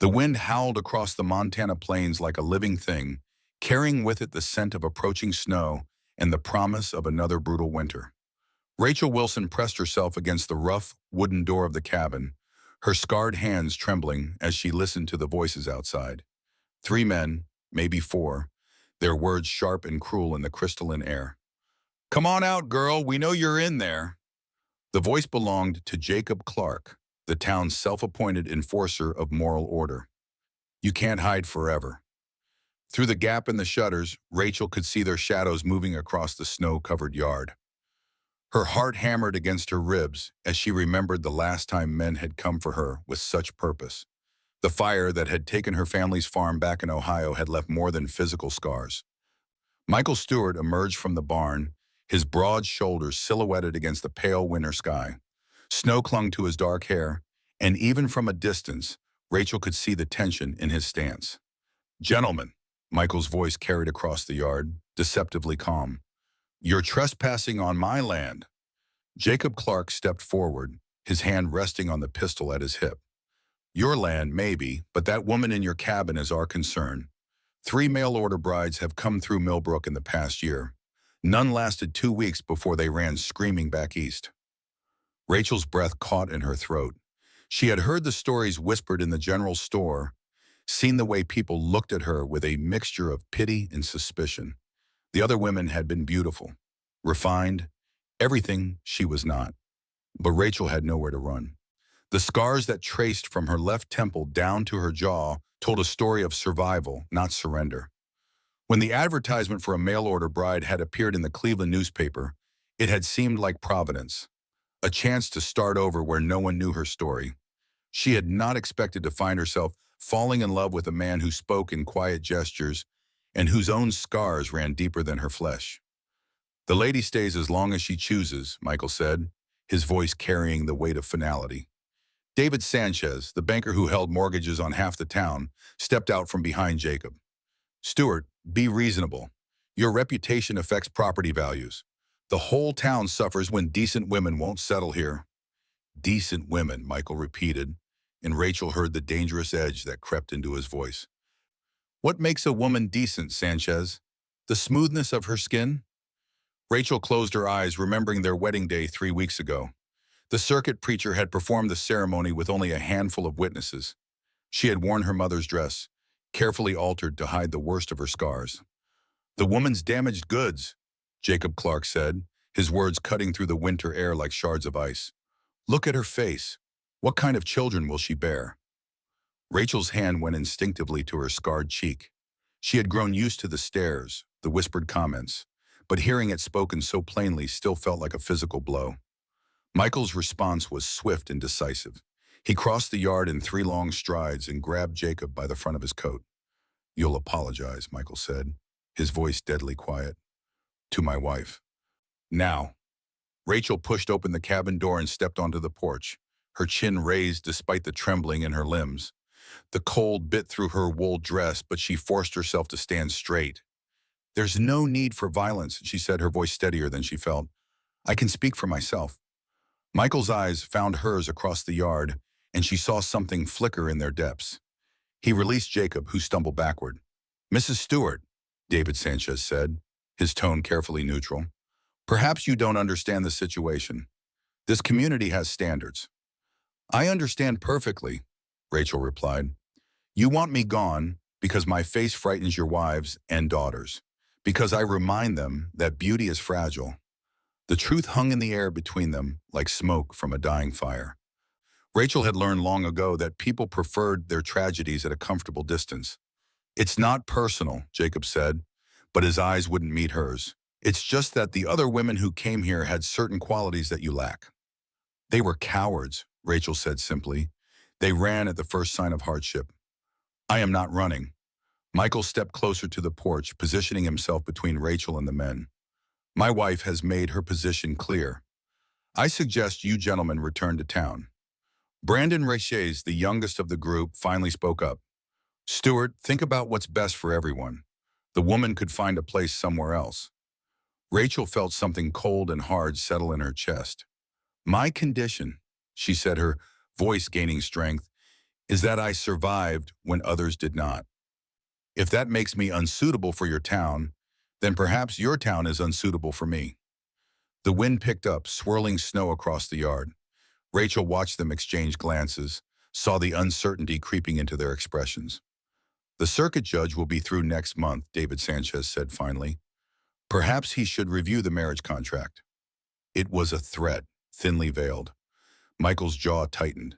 The wind howled across the Montana plains like a living thing, carrying with it the scent of approaching snow and the promise of another brutal winter. Rachel Wilson pressed herself against the rough, wooden door of the cabin, her scarred hands trembling as she listened to the voices outside. Three men, maybe four, their words sharp and cruel in the crystalline air. "Come on out, girl, we know you're in there." The voice belonged to Jacob Clark, the town's self-appointed enforcer of moral order. "You can't hide forever." Through the gap in the shutters, Rachel could see their shadows moving across the snow-covered yard. Her heart hammered against her ribs as she remembered the last time men had come for her with such purpose. The fire that had taken her family's farm back in Ohio had left more than physical scars. Michael Stewart emerged from the barn, his broad shoulders silhouetted against the pale winter sky. Snow clung to his dark hair, and even from a distance, Rachel could see the tension in his stance. "Gentlemen," Michael's voice carried across the yard, deceptively calm. "You're trespassing on my land." Jacob Clark stepped forward, his hand resting on the pistol at his hip. "Your land, maybe, but that woman in your cabin is our concern. 3 mail-order brides have come through Millbrook in the past year. None lasted 2 weeks before they ran screaming back east." Rachel's breath caught in her throat. She had heard the stories whispered in the general store, seen the way people looked at her with a mixture of pity and suspicion. The other women had been beautiful, refined, everything she was not. But Rachel had nowhere to run. The scars that traced from her left temple down to her jaw told a story of survival, not surrender. When the advertisement for a mail-order bride had appeared in the Cleveland newspaper, it had seemed like Providence, a chance to start over where no one knew her story. She had not expected to find herself falling in love with a man who spoke in quiet gestures and whose own scars ran deeper than her flesh. "The lady stays as long as she chooses," Michael said, his voice carrying the weight of finality. David Sanchez, the banker who held mortgages on half the town, stepped out from behind Jacob. "Stewart, be reasonable. Your reputation affects property values. The whole town suffers when decent women won't settle here." "Decent women," Michael repeated, and Rachel heard the dangerous edge that crept into his voice. "What makes a woman decent, Sanchez? The smoothness of her skin?" Rachel closed her eyes, remembering their wedding day 3 weeks ago. The circuit preacher had performed the ceremony with only a handful of witnesses. She had worn her mother's dress, carefully altered to hide the worst of her scars. "The woman's damaged goods," Jacob Clark said, his words cutting through the winter air like shards of ice. "Look at her face. What kind of children will she bear?" Rachel's hand went instinctively to her scarred cheek. She had grown used to the stares, the whispered comments, but hearing it spoken so plainly still felt like a physical blow. Michael's response was swift and decisive. He crossed the yard in 3 long strides and grabbed Jacob by the front of his coat. "You'll apologize," Michael said, his voice deadly quiet. "To my wife." "Now." Rachel pushed open the cabin door and stepped onto the porch, her chin raised despite the trembling in her limbs. The cold bit through her wool dress, but she forced herself to stand straight. "There's no need for violence," she said, her voice steadier than she felt. "I can speak for myself." Michael's eyes found hers across the yard, and she saw something flicker in their depths. He released Jacob, who stumbled backward. "Mrs. Stewart," David Sanchez said, his tone carefully neutral, "perhaps you don't understand the situation. This community has standards." "I understand perfectly," Rachel replied. "You want me gone because my face frightens your wives and daughters, because I remind them that beauty is fragile." The truth hung in the air between them like smoke from a dying fire. Rachel had learned long ago that people preferred their tragedies at a comfortable distance. "It's not personal," Jacob said, but his eyes wouldn't meet hers. "It's just that the other women who came here had certain qualities that you lack." "They were cowards," Rachel said simply. "They ran at the first sign of hardship." "I am not running." Michael stepped closer to the porch, positioning himself between Rachel and the men. "My wife has made her position clear. I suggest you gentlemen return to town." Brandon Reches, the youngest of the group, finally spoke up. "Stewart, think about what's best for everyone. The woman could find a place somewhere else." Rachel felt something cold and hard settle in her chest. "My condition," she said, her voice gaining strength, is that I survived when others did not. If that makes me unsuitable for your town, then perhaps your town is unsuitable for me." The wind picked up, swirling snow across the yard. Rachel watched them exchange glances, saw the uncertainty creeping into their expressions. "The circuit judge will be through next month," David Sanchez said finally. "Perhaps he should review the marriage contract." It was a threat, thinly veiled. Michael's jaw tightened.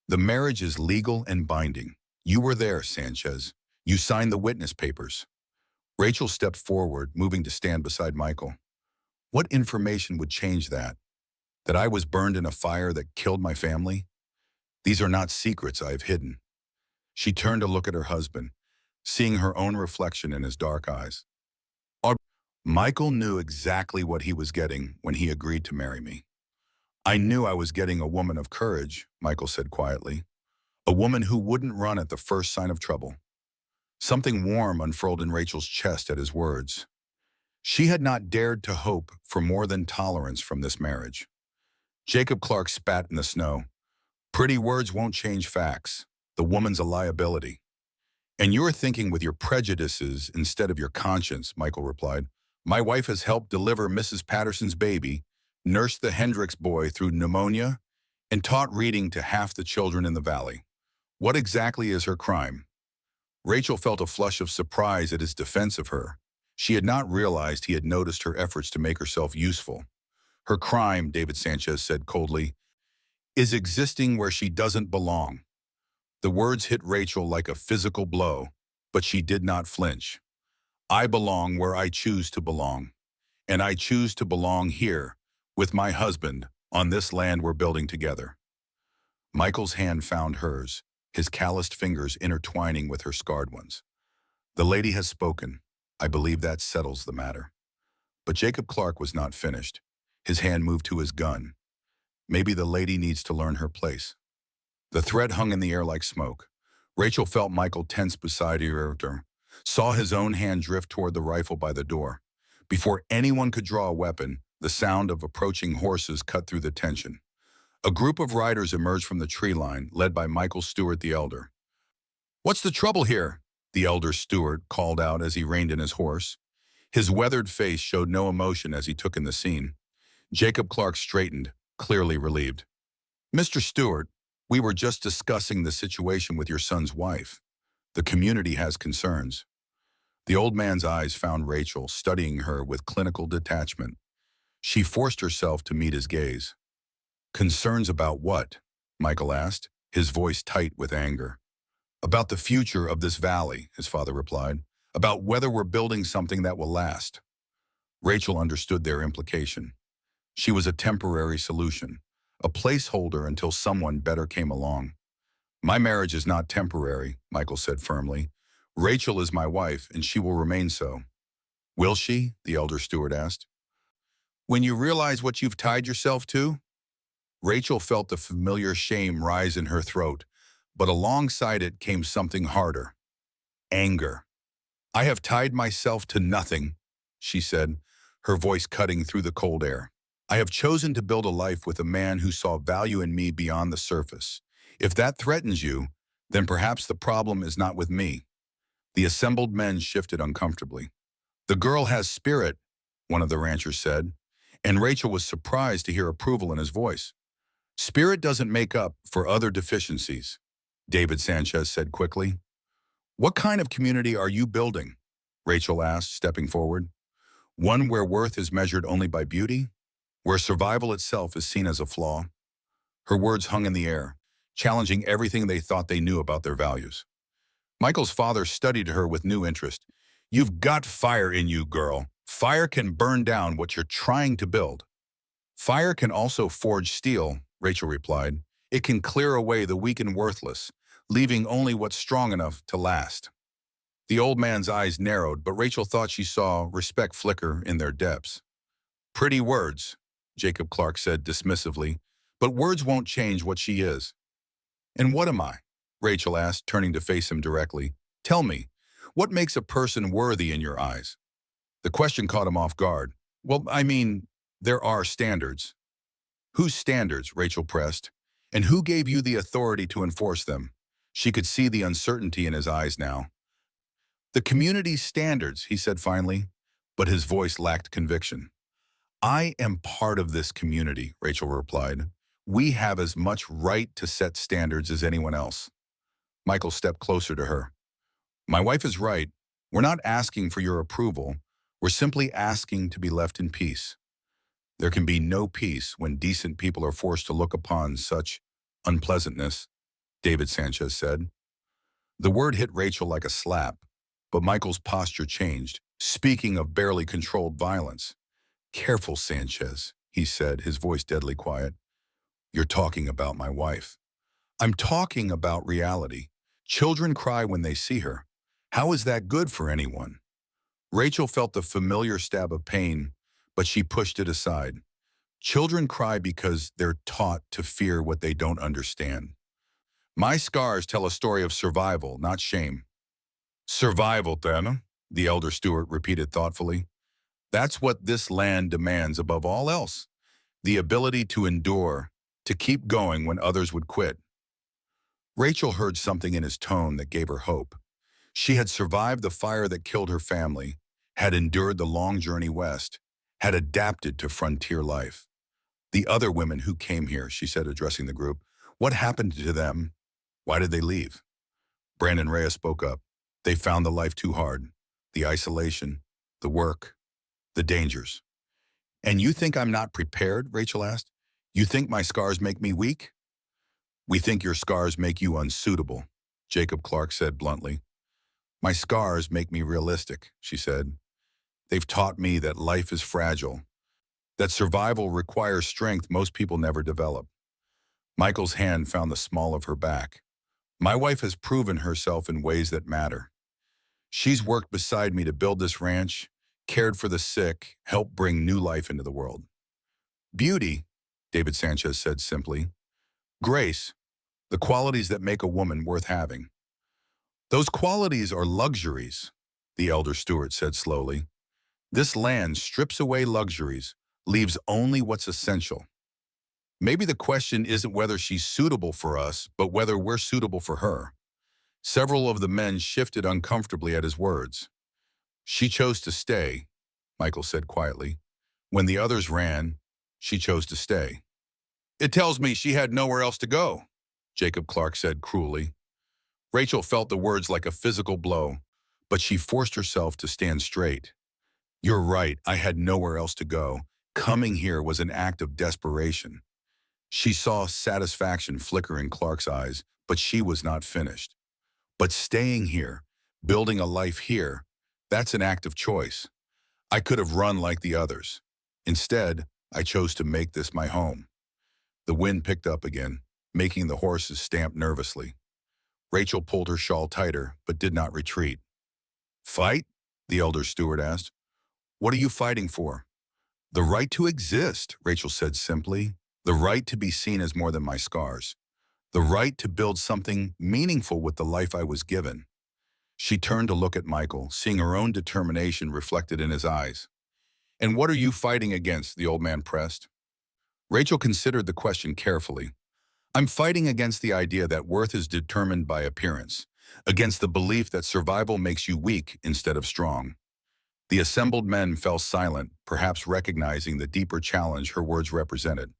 "The marriage is legal and binding. You were there, Sanchez. You signed the witness papers." Rachel stepped forward, moving to stand beside Michael. "What information would change that? That I was burned in a fire that killed my family? These are not secrets I have hidden." She turned to look at her husband, seeing her own reflection in his dark eyes. Michael knew exactly what he was getting when he agreed to marry me. "I knew I was getting a woman of courage," Michael said quietly. "A woman who wouldn't run at the first sign of trouble." Something warm unfurled in Rachel's chest at his words. She had not dared to hope for more than tolerance from this marriage. Jacob Clark spat in the snow. "Pretty words won't change facts. The woman's a liability." "And you're thinking with your prejudices instead of your conscience," Michael replied. "My wife has helped deliver Mrs. Patterson's baby, nursed the Hendricks boy through pneumonia, and taught reading to half the children in the valley. What exactly is her crime?" Rachel felt a flush of surprise at his defense of her. She had not realized he had noticed her efforts to make herself useful. "Her crime," David Sanchez said coldly, "is existing where she doesn't belong." The words hit Rachel like a physical blow, but she did not flinch. "I belong where I choose to belong, and I choose to belong here, with my husband, on this land we're building together." Michael's hand found hers, his calloused fingers intertwining with her scarred ones. "The lady has spoken. I believe that settles the matter." But Jacob Clark was not finished. His hand moved to his gun. "Maybe the lady needs to learn her place." The threat hung in the air like smoke. Rachel felt Michael tense beside her, saw his own hand drift toward the rifle by the door. Before anyone could draw a weapon, the sound of approaching horses cut through the tension. A group of riders emerged from the tree line, led by Michael Stewart the elder. "What's the trouble here?" the elder Stewart called out as he reined in his horse. His weathered face showed no emotion as he took in the scene. Jacob Clark straightened, clearly relieved. "Mr. Stewart, we were just discussing the situation with your son's wife. The community has concerns." The old man's eyes found Rachel, studying her with clinical detachment. She forced herself to meet his gaze. "Concerns about what?" Michael asked, his voice tight with anger. "About the future of this valley," his father replied. "About whether we're building something that will last." Rachel understood their implication. She was a temporary solution, a placeholder until someone better came along. "My marriage is not temporary," Michael said firmly. "Rachel is my wife, and she will remain so." "Will she?" the elder Stewart asked. "When you realize what you've tied yourself to?" Rachel felt the familiar shame rise in her throat, but alongside it came something harder. Anger. "I have tied myself to nothing," she said, her voice cutting through the cold air. "I have chosen to build a life with a man who saw value in me beyond the surface. If that threatens you, then perhaps the problem is not with me." The assembled men shifted uncomfortably. "The girl has spirit," one of the ranchers said, and Rachel was surprised to hear approval in his voice. "Spirit doesn't make up for other deficiencies," David Sanchez said quickly. "What kind of community are you building?" Rachel asked, stepping forward. "One where worth is measured only by beauty? Where survival itself is seen as a flaw?" Her words hung in the air, challenging everything they thought they knew about their values. Michael's father studied her with new interest. "You've got fire in you, girl. Fire can burn down what you're trying to build." "Fire can also forge steel," Rachel replied. "It can clear away the weak and worthless, leaving only what's strong enough to last." The old man's eyes narrowed, but Rachel thought she saw respect flicker in their depths. "Pretty words," Jacob Clark said dismissively, "but words won't change what she is." "And what am I?" Rachel asked, turning to face him directly. "Tell me, what makes a person worthy in your eyes?" The question caught him off guard. "Well, I mean, there are standards." "Whose standards?" Rachel pressed. "And who gave you the authority to enforce them?" She could see the uncertainty in his eyes now. The community's standards, he said finally, but his voice lacked conviction. I am part of this community, Rachel replied. We have as much right to set standards as anyone else. Michael stepped closer to her. My wife is right. We're not asking for your approval. We're simply asking to be left in peace. There can be no peace when decent people are forced to look upon such unpleasantness, David Sanchez said. The word hit Rachel like a slap, but Michael's posture changed, speaking of barely controlled violence. Careful, Sanchez, he said, his voice deadly quiet. You're talking about my wife. I'm talking about reality. Children cry when they see her. How is that good for anyone? Rachel felt the familiar stab of pain, but she pushed it aside. Children cry because they're taught to fear what they don't understand. My scars tell a story of survival, not shame. Survival, then, the elder Stewart repeated thoughtfully. That's what this land demands above all else. The ability to endure, to keep going when others would quit. Rachel heard something in his tone that gave her hope. She had survived the fire that killed her family, had endured the long journey west, had adapted to frontier life. The other women who came here, she said, addressing the group, what happened to them? Why did they leave? Brandon Reyes spoke up. They found the life too hard, the isolation, the work, the dangers. And you think I'm not prepared, Rachel asked? You think my scars make me weak? We think your scars make you unsuitable, Jacob Clark said bluntly. My scars make me realistic, she said. They've taught me that life is fragile, that survival requires strength most people never develop. Michael's hand found the small of her back. My wife has proven herself in ways that matter. She's worked beside me to build this ranch, cared for the sick, helped bring new life into the world. Beauty, David Sanchez said simply. Grace, the qualities that make a woman worth having. Those qualities are luxuries, the elder Stewart said slowly. This land strips away luxuries, leaves only what's essential. Maybe the question isn't whether she's suitable for us, but whether we're suitable for her. Several of the men shifted uncomfortably at his words. She chose to stay, Michael said quietly. When the others ran, she chose to stay. It tells me she had nowhere else to go, Jacob Clark said cruelly. Rachel felt the words like a physical blow, but she forced herself to stand straight. You're right, I had nowhere else to go. Coming here was an act of desperation. She saw satisfaction flicker in Clark's eyes, but she was not finished. But staying here, building a life here, that's an act of choice. I could have run like the others. Instead, I chose to make this my home. The wind picked up again, making the horses stamp nervously. Rachel pulled her shawl tighter, but did not retreat. Fight? The elder Stewart asked. What are you fighting for? The right to exist, Rachel said simply. The right to be seen as more than my scars. The right to build something meaningful with the life I was given. She turned to look at Michael, seeing her own determination reflected in his eyes. And what are you fighting against? The old man pressed. Rachel considered the question carefully. I'm fighting against the idea that worth is determined by appearance, against the belief that survival makes you weak instead of strong. The assembled men fell silent, perhaps recognizing the deeper challenge her words represented.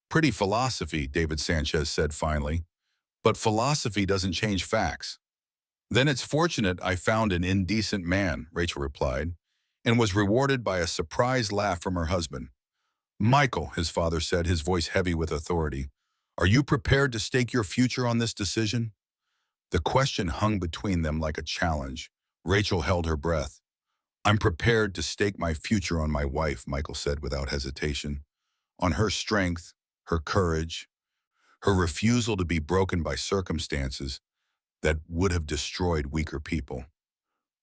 Pretty philosophy, David Sanchez said finally, but philosophy doesn't change facts. Then it's fortunate I found an indecent man, Rachel replied, and was rewarded by a surprised laugh from her husband. Michael, his father said, his voice heavy with authority, are you prepared to stake your future on this decision? The question hung between them like a challenge. Rachel held her breath. I'm prepared to stake my future on my wife, Michael said without hesitation, on her strength, her courage, her refusal to be broken by circumstances that would have destroyed weaker people.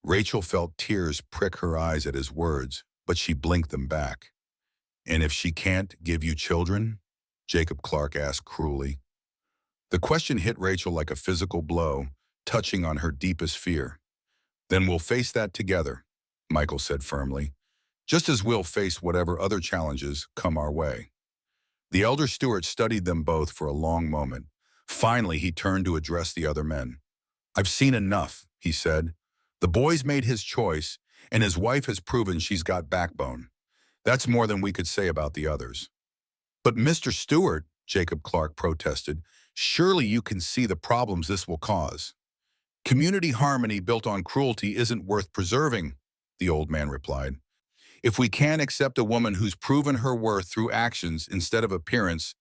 Rachel felt tears prick her eyes at his words, but she blinked them back. And if she can't give you children? Jacob Clark asked cruelly. The question hit Rachel like a physical blow, touching on her deepest fear. Then we'll face that together, Michael said firmly, just as we'll face whatever other challenges come our way. The elder Stewart studied them both for a long moment, Finally, he turned to address the other men. "I've seen enough," he said. "The boy's made his choice, and his wife has proven she's got backbone. That's more than we could say about the others." "But Mr. Stewart," Jacob Clark protested, "surely you can see the problems this will cause." "Community harmony built on cruelty isn't worth preserving," the old man replied. "If we can't accept a woman who's proven her worth through actions instead of appearance,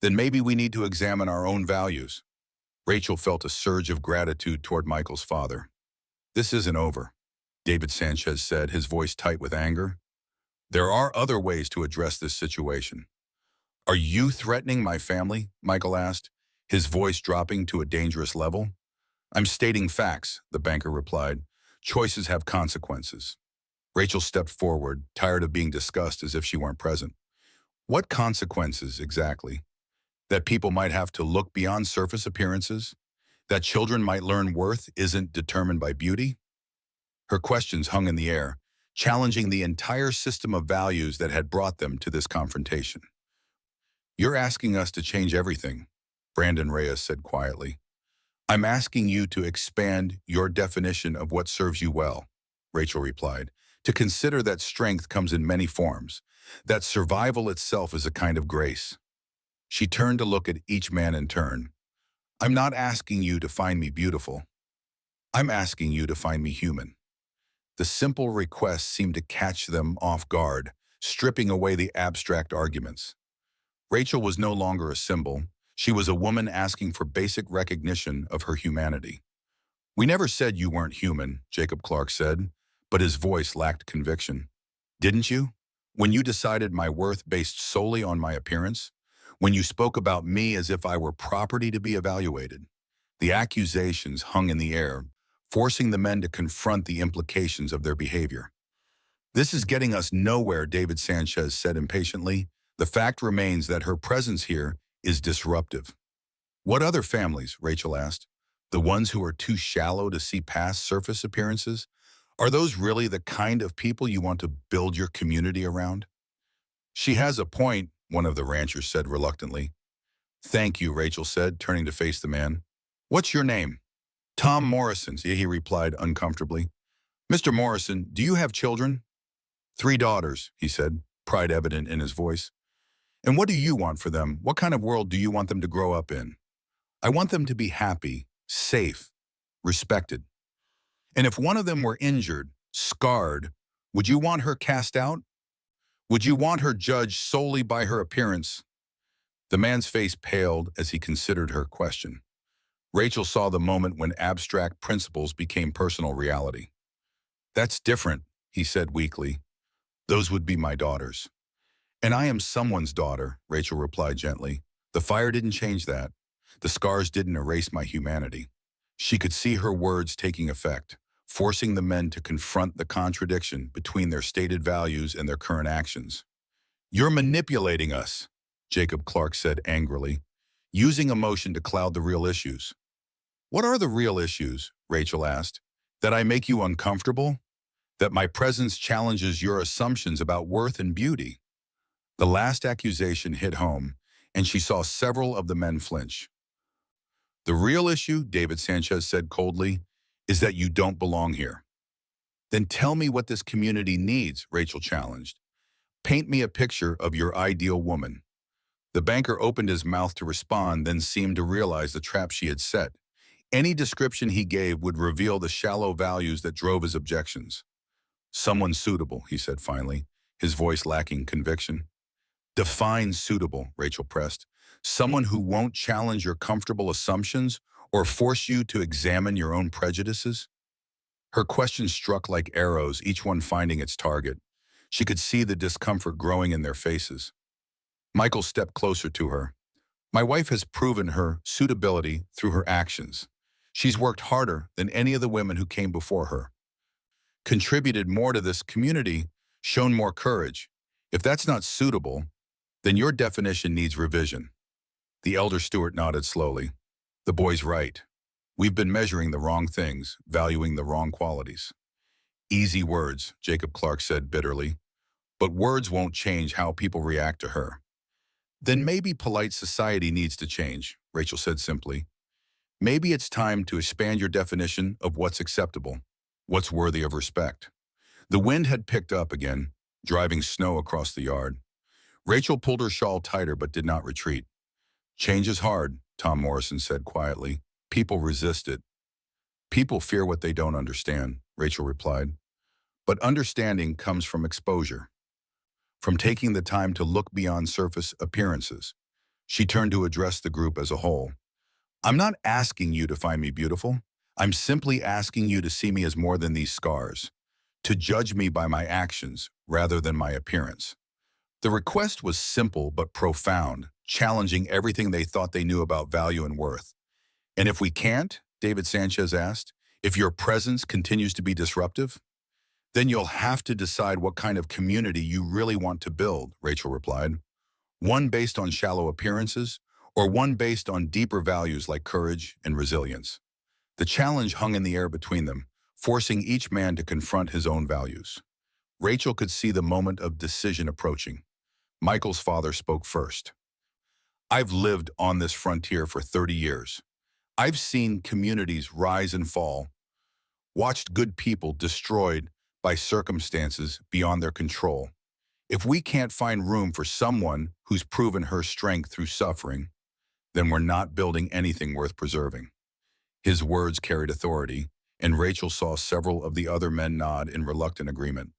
then maybe we need to examine our own values." Rachel felt a surge of gratitude toward Michael's father. "This isn't over," David Sanchez said, his voice tight with anger. "There are other ways to address this situation." "Are you threatening my family?" Michael asked, his voice dropping to a dangerous level. "I'm stating facts," the banker replied. "Choices have consequences." Rachel stepped forward, tired of being discussed as if she weren't present. "What consequences, exactly?" "That people might have to look beyond surface appearances? That children might learn worth isn't determined by beauty?" Her questions hung in the air, challenging the entire system of values that had brought them to this confrontation. "You're asking us to change everything," Brandon Reyes said quietly. "I'm asking you to expand your definition of what serves you well," Rachel replied, "to consider that strength comes in many forms, that survival itself is a kind of grace." She turned to look at each man in turn. "I'm not asking you to find me beautiful. I'm asking you to find me human." The simple request seemed to catch them off guard, stripping away the abstract arguments. Rachel was no longer a symbol. She was a woman asking for basic recognition of her humanity. "We never said you weren't human," Jacob Clark said, but his voice lacked conviction. "Didn't you? When you decided my worth based solely on my appearance? When you spoke about me as if I were property to be evaluated?" The accusations hung in the air, forcing the men to confront the implications of their behavior. "This is getting us nowhere," David Sanchez said impatiently. "The fact remains that her presence here is disruptive." "What other families?" Rachel asked. "The ones who are too shallow to see past surface appearances? Are those really the kind of people you want to build your community around?" "She has a point," one of the ranchers said reluctantly. "Thank you," Rachel said, turning to face the man. "What's your name?" "Tom Morrison," he replied uncomfortably. "Mr. Morrison, do you have children?" "3 daughters," he said, pride evident in his voice. "And what do you want for them? What kind of world do you want them to grow up in?" "I want them to be happy, safe, respected." "And if one of them were injured, scarred, would you want her cast out? Would you want her judged solely by her appearance?" The man's face paled as he considered her question. Rachel saw the moment when abstract principles became personal reality. "That's different," he said weakly. "Those would be my daughters." "And I am someone's daughter," Rachel replied gently. "The fire didn't change that. The scars didn't erase my humanity." She could see her words taking effect, forcing the men to confront the contradiction between their stated values and their current actions. "You're manipulating us," Jacob Clark said angrily, "using emotion to cloud the real issues." "What are the real issues?" Rachel asked. "That I make you uncomfortable? That my presence challenges your assumptions about worth and beauty?" The last accusation hit home, and she saw several of the men flinch. "The real issue," David Sanchez said coldly, "is that you don't belong here." "Then tell me what this community needs," Rachel challenged. "Paint me a picture of your ideal woman." The banker opened his mouth to respond, then seemed to realize the trap she had set. Any description he gave would reveal the shallow values that drove his objections. "Someone suitable," he said finally, his voice lacking conviction. "Define suitable," Rachel pressed. "Someone who won't challenge your comfortable assumptions or force you to examine your own prejudices?" Her question struck like arrows, each one finding its target. She could see the discomfort growing in their faces. Michael stepped closer to her. "My wife has proven her suitability through her actions. She's worked harder than any of the women who came before her, contributed more to this community, shown more courage. If that's not suitable, then your definition needs revision." The elder Stewart nodded slowly. "The boy's right. We've been measuring the wrong things, valuing the wrong qualities." "Easy words," Jacob Clark said bitterly. "But words won't change how people react to her." Then maybe polite society needs to change, Rachel said simply. Maybe it's time to expand your definition of what's acceptable, what's worthy of respect. The wind had picked up again, driving snow across the yard. Rachel pulled her shawl tighter but did not retreat. Change is hard, Tom Morrison said quietly. People resist it. People fear what they don't understand, Rachel replied. But understanding comes from exposure, from taking the time to look beyond surface appearances. She turned to address the group as a whole. I'm not asking you to find me beautiful. I'm simply asking you to see me as more than these scars, to judge me by my actions rather than my appearance. The request was simple but profound, challenging everything they thought they knew about value and worth. And if we can't, David Sanchez asked, if your presence continues to be disruptive, then you'll have to decide what kind of community you really want to build, Rachel replied. One based on shallow appearances, or one based on deeper values like courage and resilience. The challenge hung in the air between them, forcing each man to confront his own values. Rachel could see the moment of decision approaching. Michael's father spoke first. I've lived on this frontier for 30 years. I've seen communities rise and fall, watched good people destroyed by circumstances beyond their control. If we can't find room for someone who's proven her strength through suffering, then we're not building anything worth preserving. His words carried authority, and Rachel saw several of the other men nod in reluctant agreement.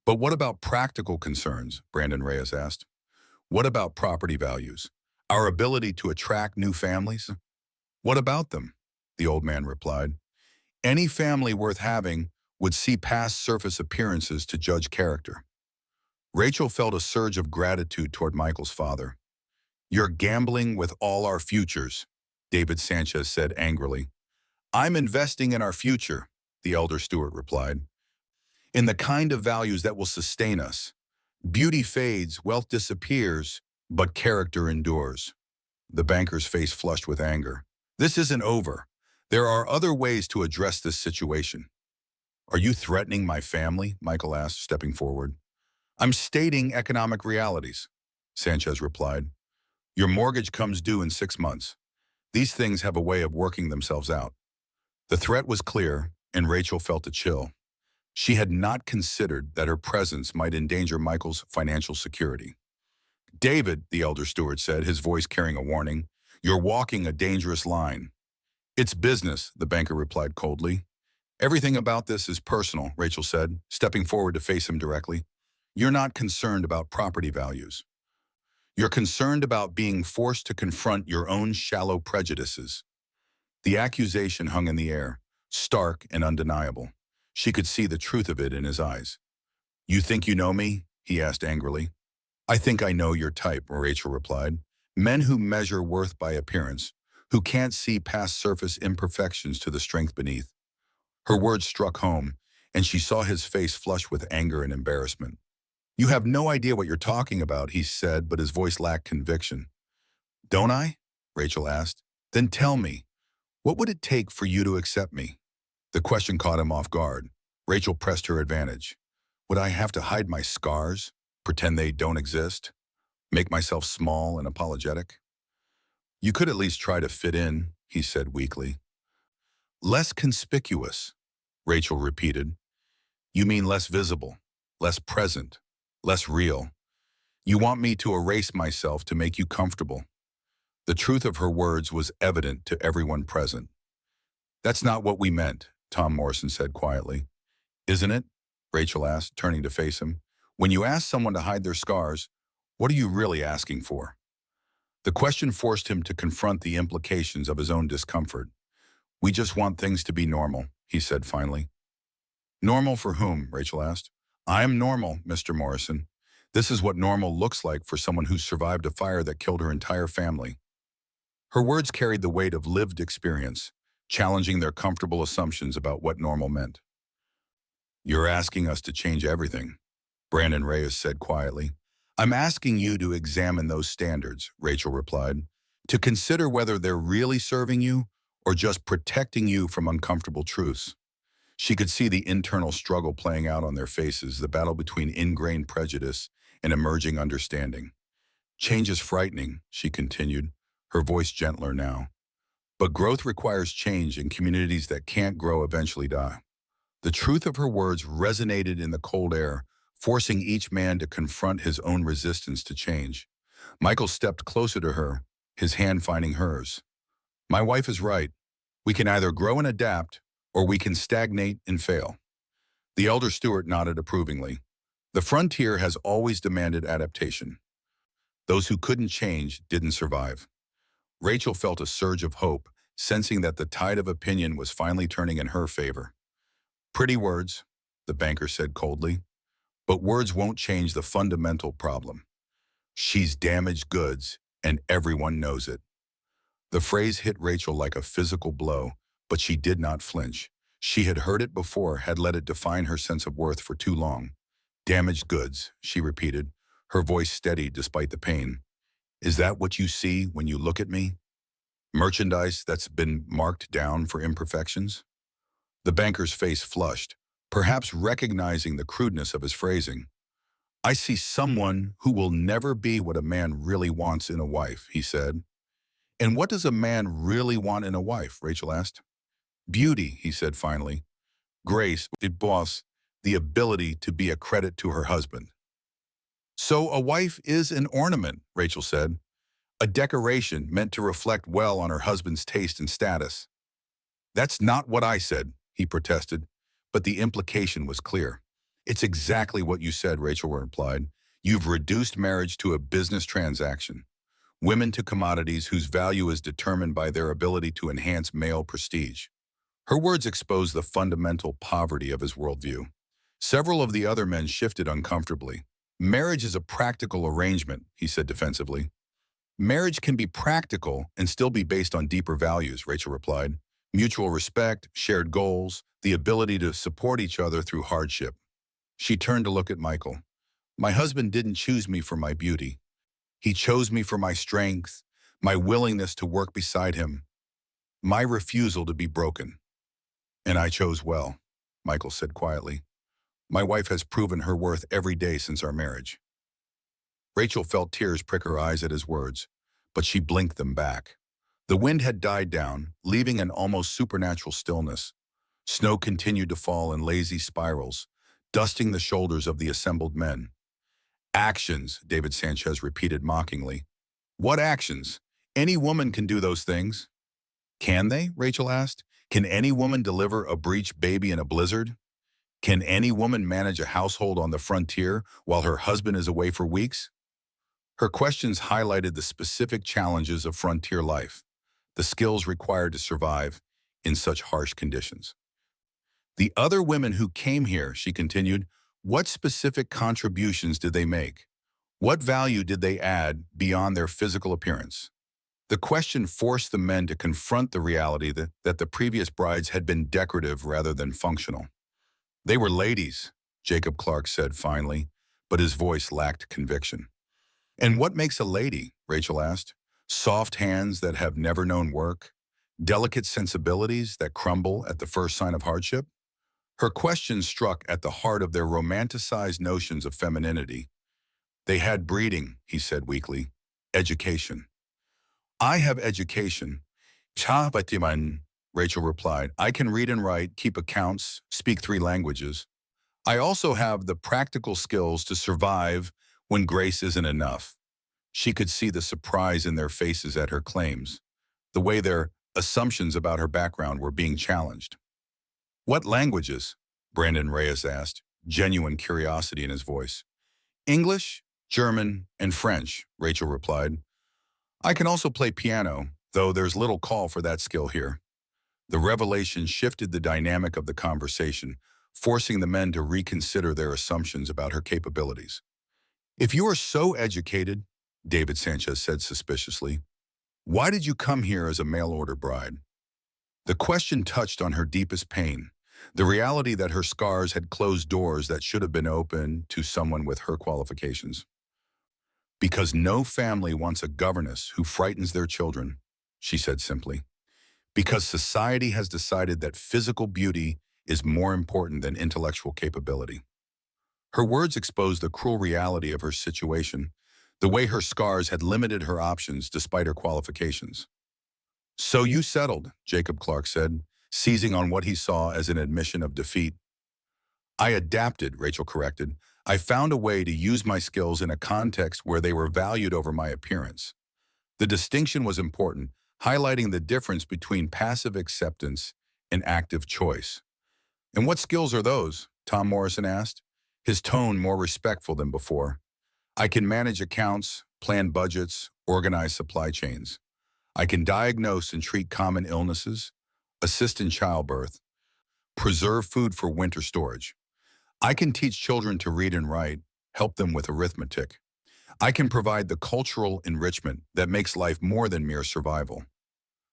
But what about practical concerns? Brandon Reyes asked. What about property values? Our ability to attract new families? What about them? The old man replied. Any family worth having would see past surface appearances to judge character. Rachel felt a surge of gratitude toward Michael's father. You're gambling with all our futures, David Sanchez said angrily. I'm investing in our future, the elder Stewart replied. In the kind of values that will sustain us. Beauty fades, wealth disappears, but character endures. The banker's face flushed with anger. This isn't over. There are other ways to address this situation. Are you threatening my family? Michael asked, stepping forward. I'm stating economic realities, Sanchez replied. Your mortgage comes due in 6 months. These things have a way of working themselves out. The threat was clear, and Rachel felt a chill. She had not considered that her presence might endanger Michael's financial security. David, the elder Stewart said, his voice carrying a warning, you're walking a dangerous line. It's business, the banker replied coldly. Everything about this is personal, Rachel said, stepping forward to face him directly. You're not concerned about property values. You're concerned about being forced to confront your own shallow prejudices. The accusation hung in the air, stark and undeniable. She could see the truth of it in his eyes. You think you know me? He asked angrily. I think I know your type, Rachel replied. Men who measure worth by appearance, who can't see past surface imperfections to the strength beneath. Her words struck home, and she saw his face flush with anger and embarrassment. You have no idea what you're talking about, he said, but his voice lacked conviction. Don't I? Rachel asked. Then tell me, what would it take for you to accept me? The question caught him off guard. Rachel pressed her advantage. Would I have to hide my scars, pretend they don't exist, make myself small and apologetic? You could at least try to fit in, he said weakly. Less conspicuous, Rachel repeated. You mean less visible, less present, less real. You want me to erase myself to make you comfortable. The truth of her words was evident to everyone present. That's not what we meant, Tom Morrison said quietly. Isn't it? Rachel asked, turning to face him. When you ask someone to hide their scars, what are you really asking for? The question forced him to confront the implications of his own discomfort. We just want things to be normal, he said finally. Normal for whom? Rachel asked. I am normal, Mr. Morrison. This is what normal looks like for someone who survived a fire that killed her entire family. Her words carried the weight of lived experience, challenging their comfortable assumptions about what normal meant. You're asking us to change everything, Brandon Reyes said quietly. I'm asking you to examine those standards, Rachel replied, to consider whether they're really serving you or just protecting you from uncomfortable truths. She could see the internal struggle playing out on their faces, the battle between ingrained prejudice and emerging understanding. Change is frightening, she continued, her voice gentler now. But growth requires change, and communities that can't grow eventually die. The truth of her words resonated in the cold air, forcing each man to confront his own resistance to change. Michael stepped closer to her, his hand finding hers. My wife is right. We can either grow and adapt, or we can stagnate and fail. The elder Stewart nodded approvingly. The frontier has always demanded adaptation. Those who couldn't change didn't survive. Rachel felt a surge of hope, sensing that the tide of opinion was finally turning in her favor. Pretty words, the banker said coldly, but words won't change the fundamental problem. She's damaged goods, and everyone knows it. The phrase hit Rachel like a physical blow, but she did not flinch. She had heard it before, had let it define her sense of worth for too long. Damaged goods, she repeated, her voice steady despite the pain. Is that what you see when you look at me? Merchandise that's been marked down for imperfections? The banker's face flushed, perhaps recognizing the crudeness of his phrasing. I see someone who will never be what a man really wants in a wife, he said. And what does a man really want in a wife? Rachel asked. Beauty, he said finally. Grace, it boss, the ability to be a credit to her husband. So a wife is an ornament, Rachel said. A decoration meant to reflect well on her husband's taste and status. That's not what I said, he protested, but the implication was clear. It's exactly what you said, Rachel replied. You've reduced marriage to a business transaction. Women to commodities whose value is determined by their ability to enhance male prestige. Her words exposed the fundamental poverty of his worldview. Several of the other men shifted uncomfortably. Marriage is a practical arrangement, he said defensively. Marriage can be practical and still be based on deeper values, Rachel replied. Mutual respect, shared goals, the ability to support each other through hardship. She turned to look at Michael. My husband didn't choose me for my beauty. He chose me for my strength, my willingness to work beside him, my refusal to be broken. And I chose well, Michael said quietly. My wife has proven her worth every day since our marriage. Rachel felt tears prick her eyes at his words, but she blinked them back. The wind had died down, leaving an almost supernatural stillness. Snow continued to fall in lazy spirals, dusting the shoulders of the assembled men. Actions, David Sanchez repeated mockingly. What actions? Any woman can do those things. Can they? Rachel asked. Can any woman deliver a breech baby in a blizzard? Can any woman manage a household on the frontier while her husband is away for weeks? Her questions highlighted the specific challenges of frontier life, the skills required to survive in such harsh conditions. The other women who came here, she continued, what specific contributions did they make? What value did they add beyond their physical appearance? The question forced the men to confront the reality that the previous brides had been decorative rather than functional. They were ladies, Jacob Clark said finally, but his voice lacked conviction. And what makes a lady? Rachel asked. Soft hands that have never known work? Delicate sensibilities that crumble at the first sign of hardship? Her question struck at the heart of their romanticized notions of femininity. They had breeding, he said weakly. Education. I have education. Cha batiman, Rachel replied. I can read and write, keep accounts, speak 3 languages. I also have the practical skills to survive when grace isn't enough. She could see the surprise in their faces at her claims, the way their assumptions about her background were being challenged. What languages? Brandon Reyes asked, genuine curiosity in his voice. English, German, and French, Rachel replied. I can also play piano, though there's little call for that skill here. The revelation shifted the dynamic of the conversation, forcing the men to reconsider their assumptions about her capabilities. If you are so educated, David Sanchez said suspiciously, why did you come here as a mail-order bride? The question touched on her deepest pain, the reality that her scars had closed doors that should have been open to someone with her qualifications. Because no family wants a governess who frightens their children, she said simply. Because society has decided that physical beauty is more important than intellectual capability. Her words exposed the cruel reality of her situation, The way her scars had limited her options despite her qualifications. "So you settled," Jacob Clark said, seizing on what he saw as an admission of defeat. "I adapted," Rachel corrected. "I found a way to use my skills in a context where they were valued over my appearance." The distinction was important, highlighting the difference between passive acceptance and active choice. "And what skills are those?" Tom Morrison asked, his tone more respectful than before. "I can manage accounts, plan budgets, organize supply chains. I can diagnose and treat common illnesses, assist in childbirth, preserve food for winter storage. I can teach children to read and write, help them with arithmetic. I can provide the cultural enrichment that makes life more than mere survival."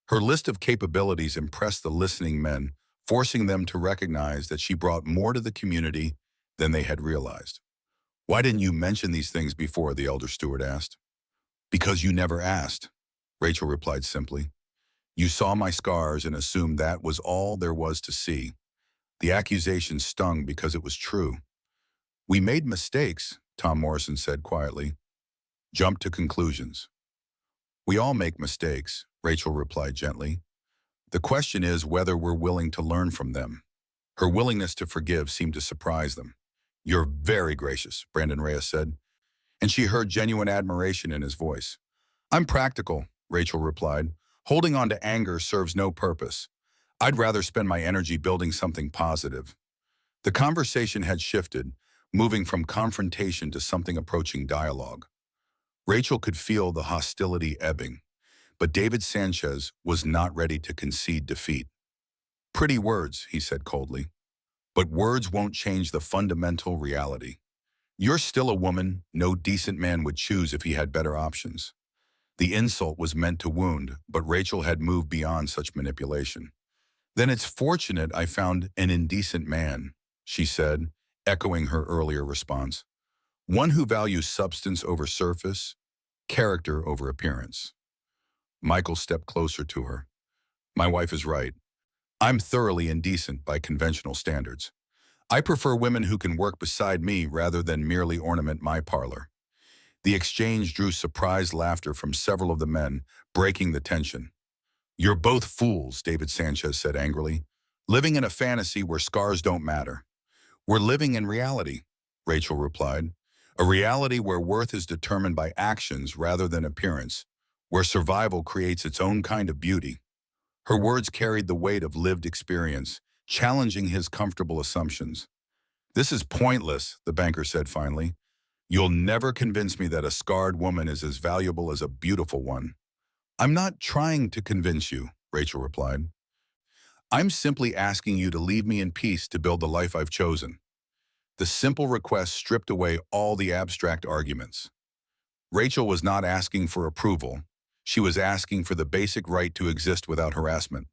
Her list of capabilities impressed the listening men, forcing them to recognize that she brought more to the community than they had realized. "Why didn't you mention these things before?" the elder steward asked. "Because you never asked," Rachel replied simply. "You saw my scars and assumed that was all there was to see." The accusation stung because it was true. "We made mistakes," Tom Morrison said quietly. "Jump to conclusions." "We all make mistakes," Rachel replied gently. "The question is whether we're willing to learn from them." Her willingness to forgive seemed to surprise them. "You're very gracious," Brandon Reyes said, and she heard genuine admiration in his voice. "I'm practical," Rachel replied. "Holding on to anger serves no purpose. I'd rather spend my energy building something positive." The conversation had shifted, moving from confrontation to something approaching dialogue. Rachel could feel the hostility ebbing, but David Sanchez was not ready to concede defeat. "Pretty words," he said coldly, "but words won't change the fundamental reality. You're still a woman no decent man would choose if he had better options." The insult was meant to wound, but Rachel had moved beyond such manipulation. "Then it's fortunate I found an indecent man," she said, echoing her earlier response. "One who values substance over surface, character over appearance." Michael stepped closer to her. "My wife is right. I'm thoroughly indecent by conventional standards. I prefer women who can work beside me rather than merely ornament my parlor." The exchange drew surprised laughter from several of the men, breaking the tension. "You're both fools," David Sanchez said angrily, "living in a fantasy where scars don't matter." "We're living in reality," Rachel replied. "A reality where worth is determined by actions rather than appearance, where survival creates its own kind of beauty." Her words carried the weight of lived experience, challenging his comfortable assumptions. "This is pointless," the banker said finally. "You'll never convince me that a scarred woman is as valuable as a beautiful one." "I'm not trying to convince you," Rachel replied. "I'm simply asking you to leave me in peace to build the life I've chosen." The simple request stripped away all the abstract arguments. Rachel was not asking for approval. She was asking for the basic right to exist without harassment.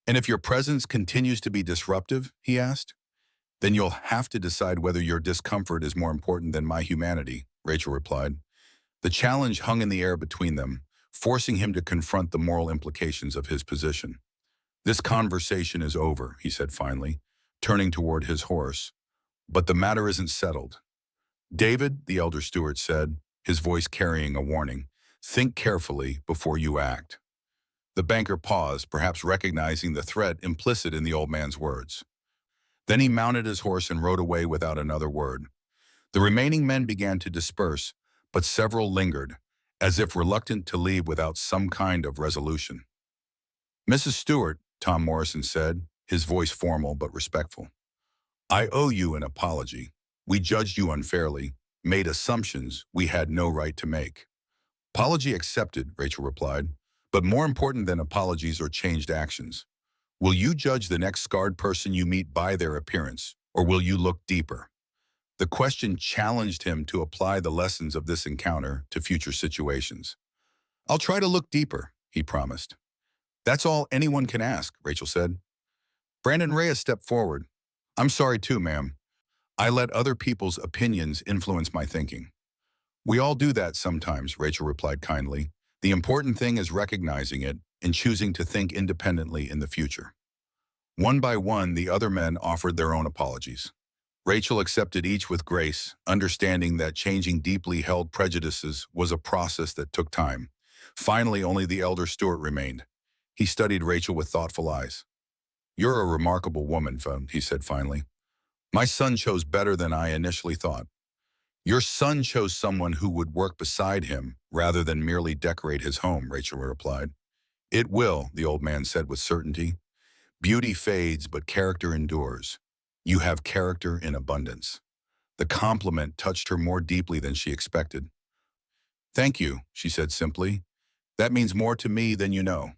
"And if your presence continues to be disruptive," he asked, "then you'll have to decide whether your discomfort is more important than my humanity," Rachel replied. The challenge hung in the air between them, forcing him to confront the moral implications of his position. "This conversation is over," he said finally, turning toward his horse. "But the matter isn't settled." "David," the elder steward said, his voice carrying a warning, "think carefully before you act." The banker paused, perhaps recognizing the threat implicit in the old man's words. Then he mounted his horse and rode away without another word. The remaining men began to disperse, but several lingered, as if reluctant to leave without some kind of resolution. "Mrs. Stewart," Tom Morrison said, his voice formal but respectful, "I owe you an apology. We judged you unfairly, made assumptions we had no right to make." "Apology accepted," Rachel replied, "but more important than apologies are changed actions. Will you judge the next scarred person you meet by their appearance, or will you look deeper?" The question challenged him to apply the lessons of this encounter to future situations. "I'll try to look deeper," he promised. "That's all anyone can ask," Rachel said. Brandon Reyes stepped forward. "I'm sorry too, ma'am. I let other people's opinions influence my thinking." "We all do that sometimes," Rachel replied kindly. "The important thing is recognizing it and choosing to think independently in the future." One by one, the other men offered their own apologies. Rachel accepted each with grace, understanding that changing deeply held prejudices was a process that took time. Finally, only the elder Stuart remained. He studied Rachel with thoughtful eyes. "You're a remarkable woman, he said finally. "My son chose better than I initially thought." "Your son chose someone who would work beside him rather than merely decorate his home," Rachel replied. "It will," the old man said with certainty. "Beauty fades, but character endures. You have character in abundance." The compliment touched her more deeply than she expected. "Thank you," she said simply. "That means more to me than you know."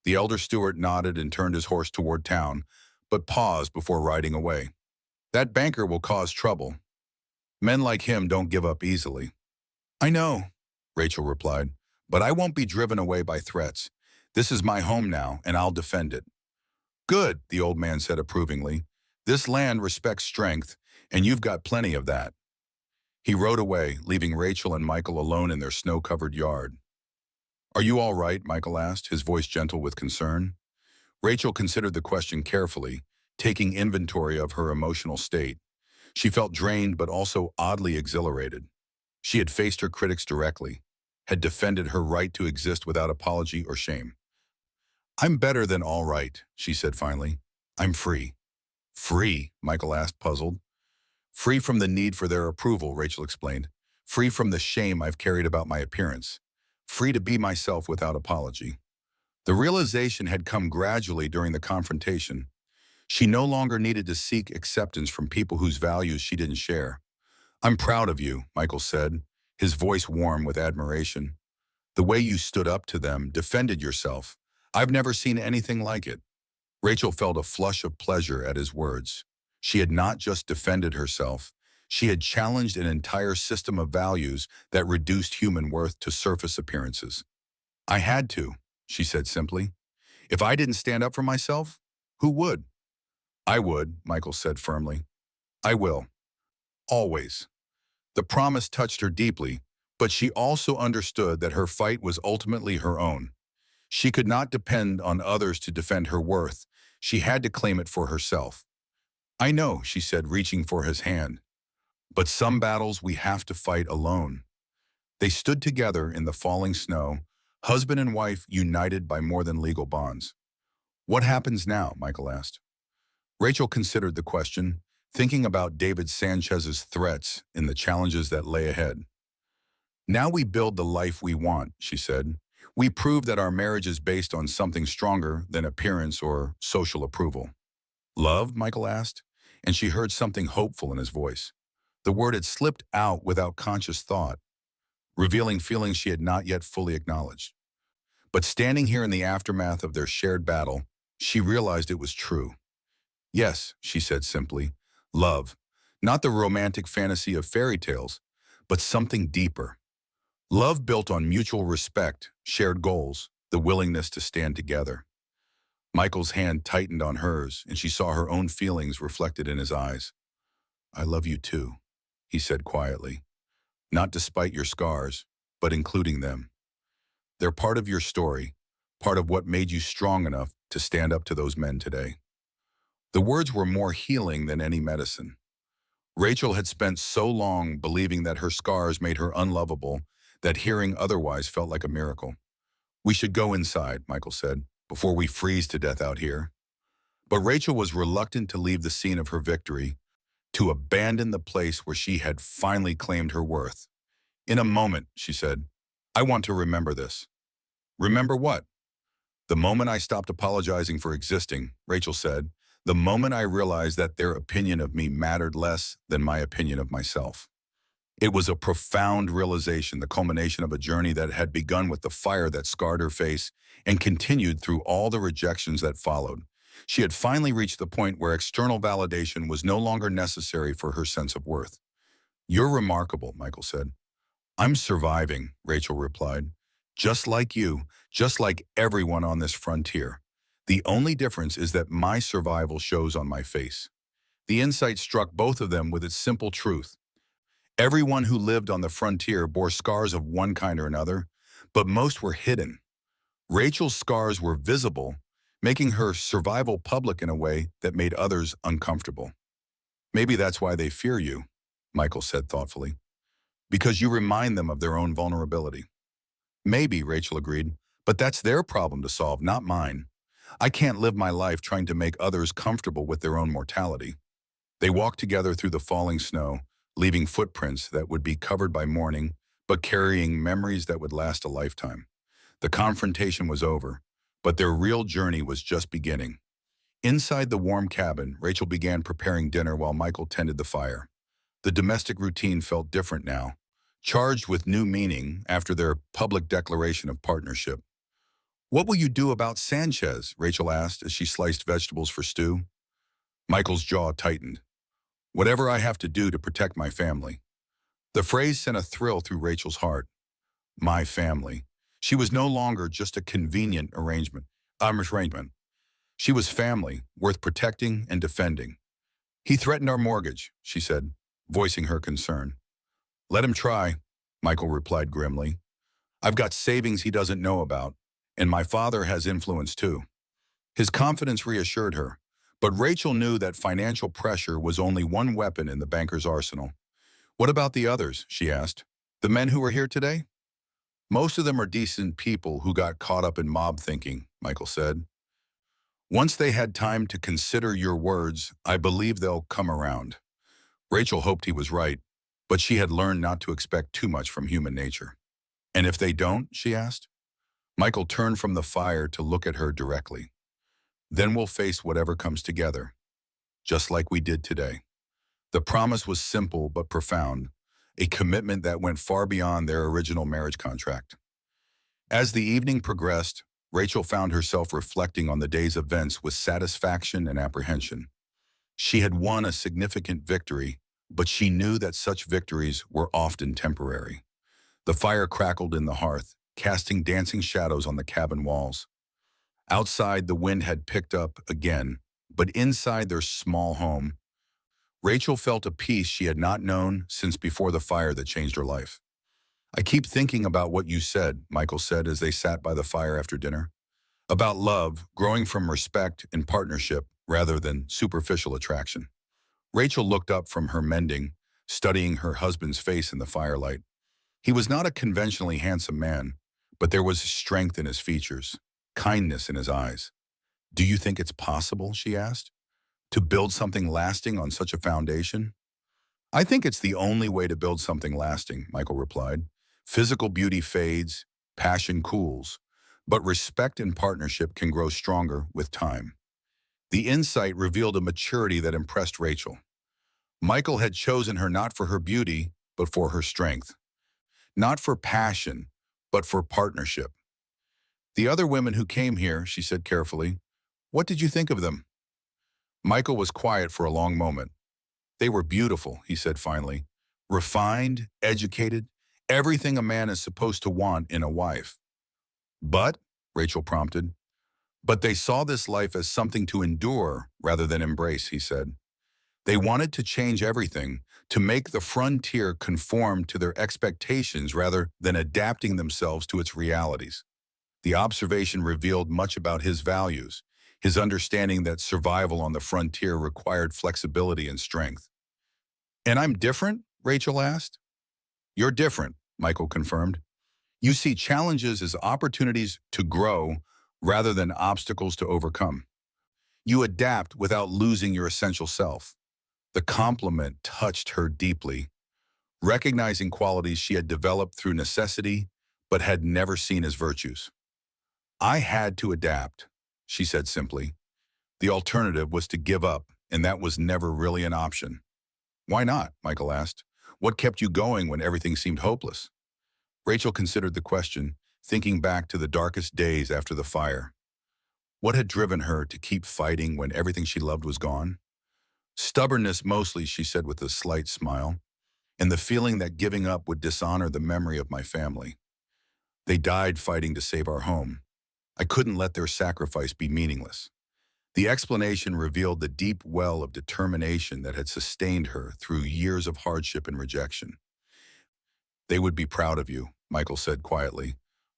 The elder Stuart nodded and turned his horse toward town, but paused before riding away. "That banker will cause trouble. Men like him don't give up easily." "I know," Rachel replied, "but I won't be driven away by threats. This is my home now, and I'll defend it." "Good," the old man said approvingly. "This land respects strength, and you've got plenty of that." He rode away, leaving Rachel and Michael alone in their snow-covered yard. "Are you all right?" Michael asked, his voice gentle with concern. Rachel considered the question carefully, taking inventory of her emotional state. She felt drained but also oddly exhilarated. She had faced her critics directly, had defended her right to exist without apology or shame. "I'm better than all right," she said finally. "I'm free." "Free?" Michael asked, puzzled. "Free from the need for their approval," Rachel explained. "Free from the shame I've carried about my appearance. Free to be myself without apology." The realization had come gradually during the confrontation. She no longer needed to seek acceptance from people whose values she didn't share. "I'm proud of you," Michael said, his voice warm with admiration. "The way you stood up to them, defended yourself. I've never seen anything like it." Rachel felt a flush of pleasure at his words. She had not just defended herself, she had challenged an entire system of values that reduced human worth to surface appearances. "I had to," she said simply. "If I didn't stand up for myself, who would?" "I would," Michael said firmly. "I will. Always." The promise touched her deeply, but she also understood that her fight was ultimately her own. She could not depend on others to defend her worth. She had to claim it for herself. "I know," she said, reaching for his hand. "But some battles we have to fight alone." They stood together in the falling snow, husband and wife united by more than legal bonds. "What happens now?" Michael asked. Rachel considered the question, thinking about David Sanchez's threats and the challenges that lay ahead. "Now we build the life we want," she said. "We prove that our marriage is based on something stronger than appearance or social approval." "Love?" Michael asked, and she heard something hopeful in his voice. The word had slipped out without conscious thought, revealing feelings she had not yet fully acknowledged. But standing here in the aftermath of their shared battle, she realized it was true. "Yes," she said simply, "love. Not the romantic fantasy of fairy tales, but something deeper. Love built on mutual respect, shared goals, the willingness to stand together." Michael's hand tightened on hers, and she saw her own feelings reflected in his eyes. "I love you too," he said quietly. "Not despite your scars, but including them. They're part of your story, part of what made you strong enough to stand up to those men today." The words were more healing than any medicine. Rachel had spent so long believing that her scars made her unlovable that hearing otherwise felt like a miracle. "We should go inside," Michael said, "before we freeze to death out here." But Rachel was reluctant to leave the scene of her victory, to abandon the place where she had finally claimed her worth. "In a moment," she said, "I want to remember this." "Remember what?" "The moment I stopped apologizing for existing," Rachel said, "the moment I realized that their opinion of me mattered less than my opinion of myself." It was a profound realization, the culmination of a journey that had begun with the fire that scarred her face and continued through all the rejections that followed. She had finally reached the point where external validation was no longer necessary for her sense of worth. "You're remarkable," Michael said. "I'm surviving," Rachel replied. "Just like you, just like everyone on this frontier. The only difference is that my survival shows on my face." The insight struck both of them with its simple truth. Everyone who lived on the frontier bore scars of one kind or another, but most were hidden. Rachel's scars were visible, making her survival public in a way that made others uncomfortable. Maybe that's why they fear you, Michael said thoughtfully, because you remind them of their own vulnerability. Maybe, Rachel agreed, but that's their problem to solve, not mine. I can't live my life trying to make others comfortable with their own mortality. They walked together through the falling snow, leaving footprints that would be covered by mourning, but carrying memories that would last a lifetime. The confrontation was over, but their real journey was just beginning. Inside the warm cabin, Rachel began preparing dinner while Michael tended the fire. The domestic routine felt different now, charged with new meaning after their public declaration of partnership. "What will you do about Sanchez?" Rachel asked as she sliced vegetables for stew. Michael's jaw tightened. "Whatever I have to do to protect my family." The phrase sent a thrill through Rachel's heart. My family. She was no longer just a convenient arrangement. She was family, worth protecting and defending. "He threatened our mortgage," she said, voicing her concern. "Let him try," Michael replied grimly. "I've got savings he doesn't know about, and my father has influence too." His confidence reassured her, but Rachel knew that financial pressure was only one weapon in the banker's arsenal. "What about the others?" she asked. "The men who were here today?" "Most of them are decent people who got caught up in mob thinking," Michael said. "Once they had time to consider your words, I believe they'll come around." Rachel hoped he was right, but she had learned not to expect too much from human nature. "And if they don't?" she asked. Michael turned from the fire to look at her directly. "Then we'll face whatever comes together, just like we did today." The promise was simple but profound, a commitment that went far beyond their original marriage contract. As the evening progressed, Rachel found herself reflecting on the day's events with satisfaction and apprehension. She had won a significant victory, but she knew that such victories were often temporary. The fire crackled in the hearth, casting dancing shadows on the cabin walls. Outside, the wind had picked up again, but inside their small home, Rachel felt a peace she had not known since before the fire that changed her life. "I keep thinking about what you said," Michael said as they sat by the fire after dinner. "About love growing from respect and partnership rather than superficial attraction." Rachel looked up from her mending, studying her husband's face in the firelight. He was not a conventionally handsome man, but there was strength in his features, kindness in his eyes. "Do you think it's possible," she asked, "to build something lasting on such a foundation?" "I think it's the only way to build something lasting," Michael replied. "Physical beauty fades, passion cools, but respect and partnership can grow stronger with time." The insight revealed a maturity that impressed Rachel. Michael had chosen her not for her beauty, but for her strength. Not for passion, but for partnership. "The other women who came here," she said carefully, "what did you think of them?" Michael was quiet for a long moment. "They were beautiful," he said finally. "Refined, educated, everything a man is supposed to want in a wife." "But," Rachel prompted. "But they saw this life as something to endure rather than embrace," he said. "They wanted to change everything, to make the frontier conform to their expectations rather than adapting themselves to its realities." The observation revealed much about his values, his understanding that survival on the frontier required flexibility and strength. "And I'm different?" Rachel asked. "You're different," Michael confirmed. "You see challenges as opportunities to grow rather than obstacles to overcome. You adapt without losing your essential self." The compliment touched her deeply, recognizing qualities she had developed through necessity but had never seen as virtues. "I had to adapt," she said simply. "The alternative was to give up, and that was never really an option." "Why not?" Michael asked. "What kept you going when everything seemed hopeless?" Rachel considered the question, thinking back to the darkest days after the fire. What had driven her to keep fighting when everything she loved was gone? "Stubbornness mostly," she said with a slight smile, "and the feeling that giving up would dishonor the memory of my family. They died fighting to save our home. I couldn't let their sacrifice be meaningless." The explanation revealed the deep well of determination that had sustained her through years of hardship and rejection. "They would be proud of you," Michael said quietly,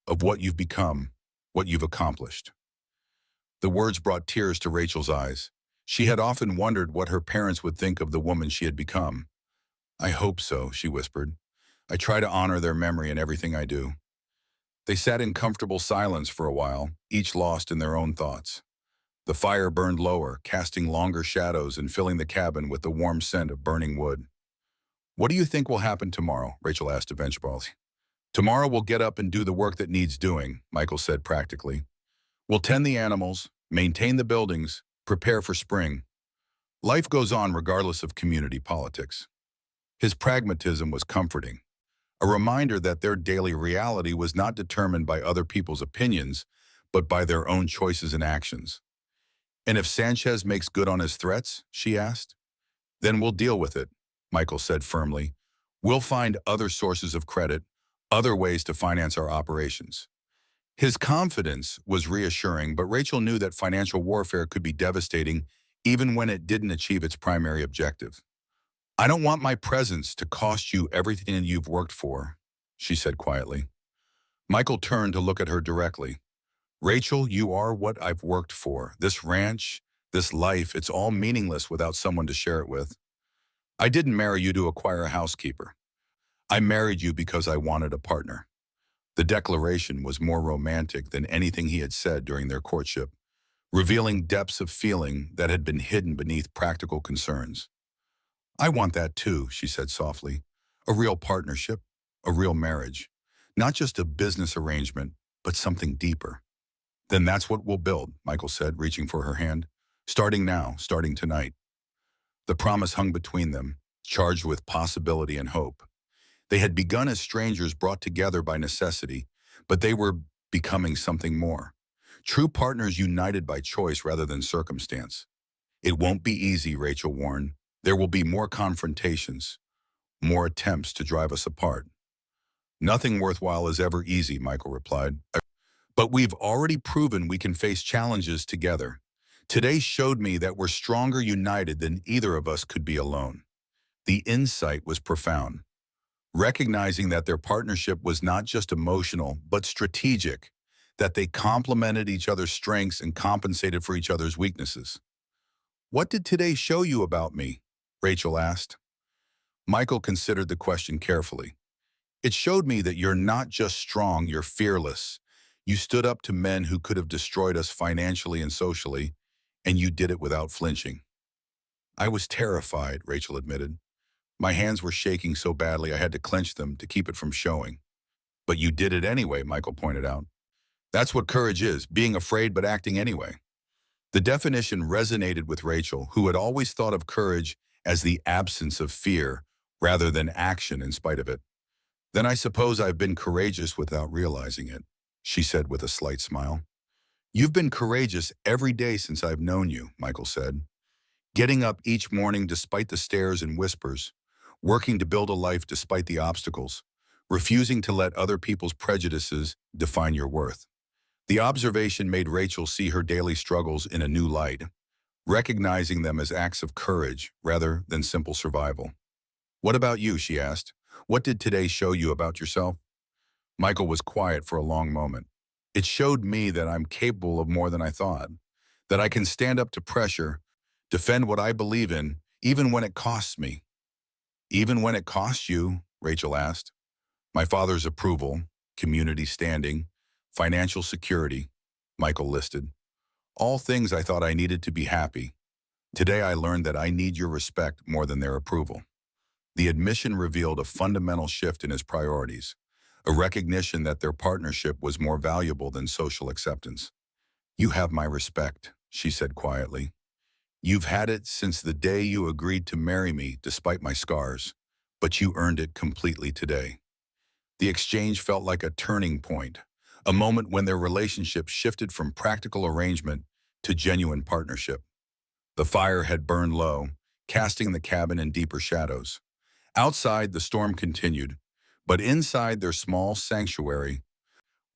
"of what you've become, what you've accomplished." The words brought tears to Rachel's eyes. She had often wondered what her parents would think of the woman she had become. "I hope so," she whispered. "I try to honor their memory in everything I do." They sat in comfortable silence for a while, each lost in their own thoughts. The fire burned lower, casting longer shadows and filling the cabin with the warm scent of burning wood. "What do you think will happen tomorrow?" Rachel asked eventually. "Tomorrow we'll get up and do the work that needs doing," Michael said practically. "We'll tend the animals, maintain the buildings, prepare for spring. Life goes on regardless of community politics." His pragmatism was comforting, a reminder that their daily reality was not determined by other people's opinions, but by their own choices and actions. "And if Sanchez makes good on his threats," she asked, "then we'll deal with it," Michael said firmly. "We'll find other sources of credit, other ways to finance our operations." His confidence was reassuring, but Rachel knew that financial warfare could be devastating even when it didn't achieve its primary objective. "I don't want my presence to cost you everything you've worked for," she said quietly. Michael turned to look at her directly. "Rachel, you are what I've worked for. This ranch, this life, it's all meaningless without someone to share it with. I didn't marry you to acquire a housekeeper. I married you because I wanted a partner." The declaration was more romantic than anything he had said during their courtship, revealing depths of feeling that had been hidden beneath practical concerns. "I want that too," she said softly. "A real partnership, a real marriage. Not just a business arrangement, but something deeper." "Then that's what we'll build," Michael said, reaching for her hand. "Starting now, starting tonight." The promise hung between them, charged with possibility and hope. They had begun as strangers brought together by necessity, but they were becoming something more. True partners united by choice rather than circumstance. "It won't be easy," Rachel warned. "There will be more confrontations, more attempts to drive us apart." "Nothing worthwhile is ever easy," Michael replied. "But we've already proven we can face challenges together. Today showed me that we're stronger united than either of us could be alone." The insight was profound, recognizing that their partnership was not just emotional, but strategic, that they complemented each other's strengths and compensated for each other's weaknesses. "What did today show you about me?" Rachel asked. Michael considered the question carefully. "It showed me that you're not just strong, you're fearless. You stood up to men who could have destroyed us financially and socially, and you did it without flinching." "I was terrified," Rachel admitted. "My hands were shaking so badly I had to clench them to keep it from showing." "But you did it anyway," Michael pointed out. "That's what courage is, being afraid but acting anyway." The definition resonated with Rachel, who had always thought of courage as the absence of fear rather than action in spite of it. "Then I suppose I've been courageous without realizing it," she said with a slight smile. "You've been courageous every day since I've known you," Michael said. "Getting up each morning despite the stares and whispers, working to build a life despite the obstacles, refusing to let other people's prejudices define your worth." The observation made Rachel see her daily struggles in a new light, recognizing them as acts of courage rather than simple survival. "What about you?" she asked. "What did today show you about yourself?" Michael was quiet for a long moment. "It showed me that I'm capable of more than I thought, that I can stand up to pressure, defend what I believe in, even when it costs me." "Even when it costs you?" Rachel asked. "My father's approval, community standing, financial security," Michael listed. "All things I thought I needed to be happy. Today I learned that I need your respect more than their approval." The admission revealed a fundamental shift in his priorities, a recognition that their partnership was more valuable than social acceptance. "You have my respect," she said quietly. "You've had it since the day you agreed to marry me despite my scars, but you earned it completely today." The exchange felt like a turning point, a moment when their relationship shifted from practical arrangement to genuine partnership. The fire had burned low, casting the cabin in deeper shadows. Outside, the storm continued, but inside their small sanctuary,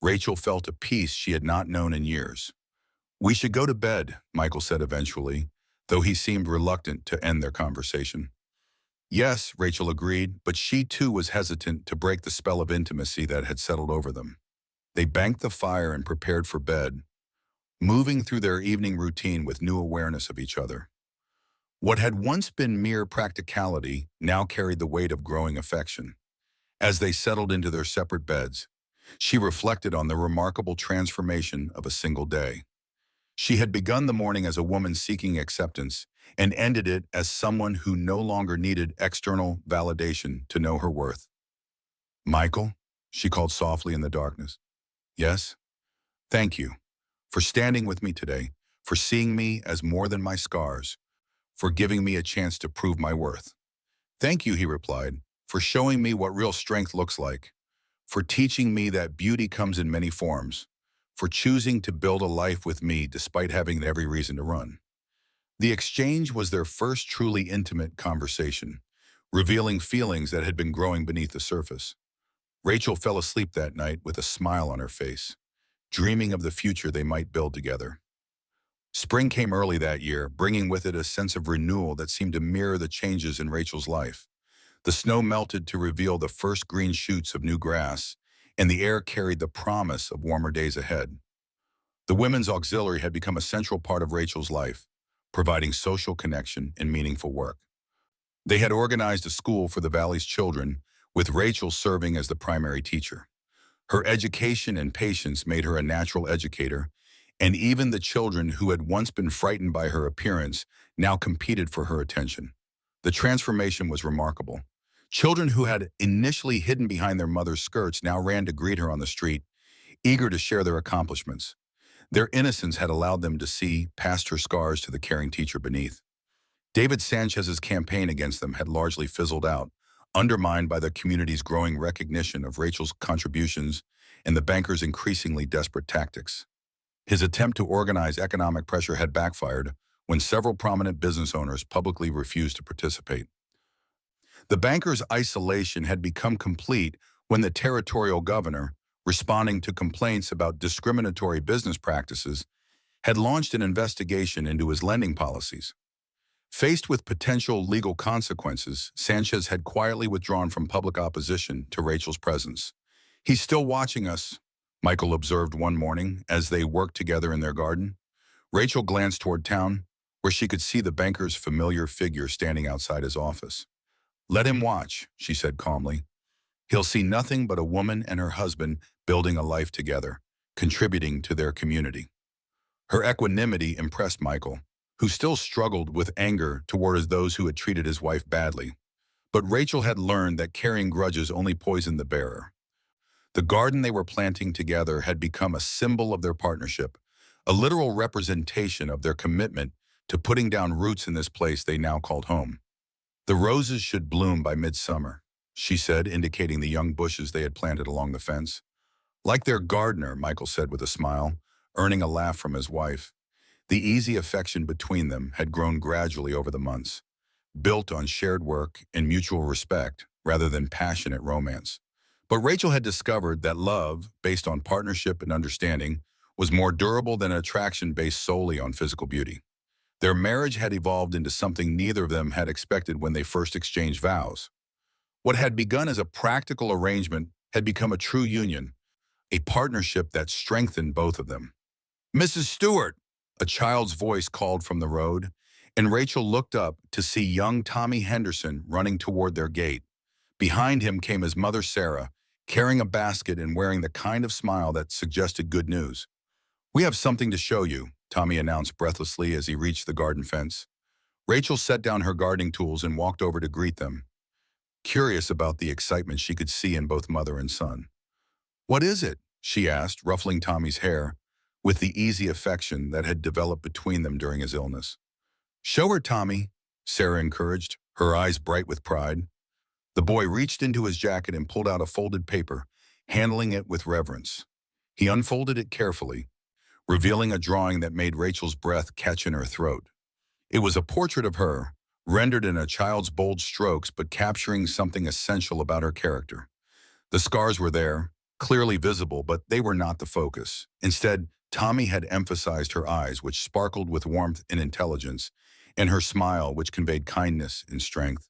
Rachel felt a peace she had not known in years. "We should go to bed," Michael said eventually, though he seemed reluctant to end their conversation. "Yes," Rachel agreed, but she too was hesitant to break the spell of intimacy that had settled over them. They banked the fire and prepared for bed, moving through their evening routine with new awareness of each other. What had once been mere practicality now carried the weight of growing affection. As they settled into their separate beds, she reflected on the remarkable transformation of a single day. She had begun the morning as a woman seeking acceptance and ended it as someone who no longer needed external validation to know her worth. "Michael," she called softly in the darkness. "Yes? Thank you for standing with me today, for seeing me as more than my scars, for giving me a chance to prove my worth." "Thank you," he replied, "for showing me what real strength looks like, for teaching me that beauty comes in many forms, for choosing to build a life with me despite having every reason to run." The exchange was their first truly intimate conversation, revealing feelings that had been growing beneath the surface. Rachel fell asleep that night with a smile on her face, dreaming of the future they might build together. Spring came early that year, bringing with it a sense of renewal that seemed to mirror the changes in Rachel's life. The snow melted to reveal the first green shoots of new grass, and the air carried the promise of warmer days ahead. The Women's Auxiliary had become a central part of Rachel's life, providing social connection and meaningful work. They had organized a school for the Valley's children, with Rachel serving as the primary teacher. Her education and patience made her a natural educator, and even the children who had once been frightened by her appearance now competed for her attention. The transformation was remarkable. Children who had initially hidden behind their mother's skirts now ran to greet her on the street, eager to share their accomplishments. Their innocence had allowed them to see past her scars to the caring teacher beneath. David Sanchez's campaign against them had largely fizzled out, undermined by the community's growing recognition of Rachel's contributions and the banker's increasingly desperate tactics. His attempt to organize economic pressure had backfired when several prominent business owners publicly refused to participate. The banker's isolation had become complete when the territorial governor, responding to complaints about discriminatory business practices, had launched an investigation into his lending policies. Faced with potential legal consequences, Sanchez had quietly withdrawn from public opposition to Rachel's presence. "He's still watching us," Michael observed one morning as they worked together in their garden. Rachel glanced toward town, where she could see the banker's familiar figure standing outside his office. "Let him watch," she said calmly. "He'll see nothing but a woman and her husband building a life together, contributing to their community." Her equanimity impressed Michael, who still struggled with anger toward those who had treated his wife badly. But Rachel had learned that carrying grudges only poisoned the bearer. The garden they were planting together had become a symbol of their partnership, a literal representation of their commitment to putting down roots in this place they now called home. "The roses should bloom by midsummer," she said, indicating the young bushes they had planted along the fence. "Like their gardener," Michael said with a smile, earning a laugh from his wife. The easy affection between them had grown gradually over the months, built on shared work and mutual respect rather than passionate romance. But Rachel had discovered that love, based on partnership and understanding, was more durable than attraction based solely on physical beauty. Their marriage had evolved into something neither of them had expected when they first exchanged vows. What had begun as a practical arrangement had become a true union, a partnership that strengthened both of them. "Mrs. Stewart!" A child's voice called from the road, and Rachel looked up to see young Tommy Henderson running toward their gate. Behind him came his mother, Sarah, carrying a basket and wearing the kind of smile that suggested good news. "We have something to show you," Tommy announced breathlessly as he reached the garden fence. Rachel set down her gardening tools and walked over to greet them, curious about the excitement she could see in both mother and son. "What is it?" she asked, ruffling Tommy's hair with the easy affection that had developed between them during his illness. "Show her, Tommy," Sarah encouraged, her eyes bright with pride. The boy reached into his jacket and pulled out a folded paper, handling it with reverence. He unfolded it carefully, revealing a drawing that made Rachel's breath catch in her throat. It was a portrait of her, rendered in a child's bold strokes but capturing something essential about her character. The scars were there, clearly visible, but they were not the focus. Instead, Tommy had emphasized her eyes, which sparkled with warmth and intelligence, and her smile, which conveyed kindness and strength.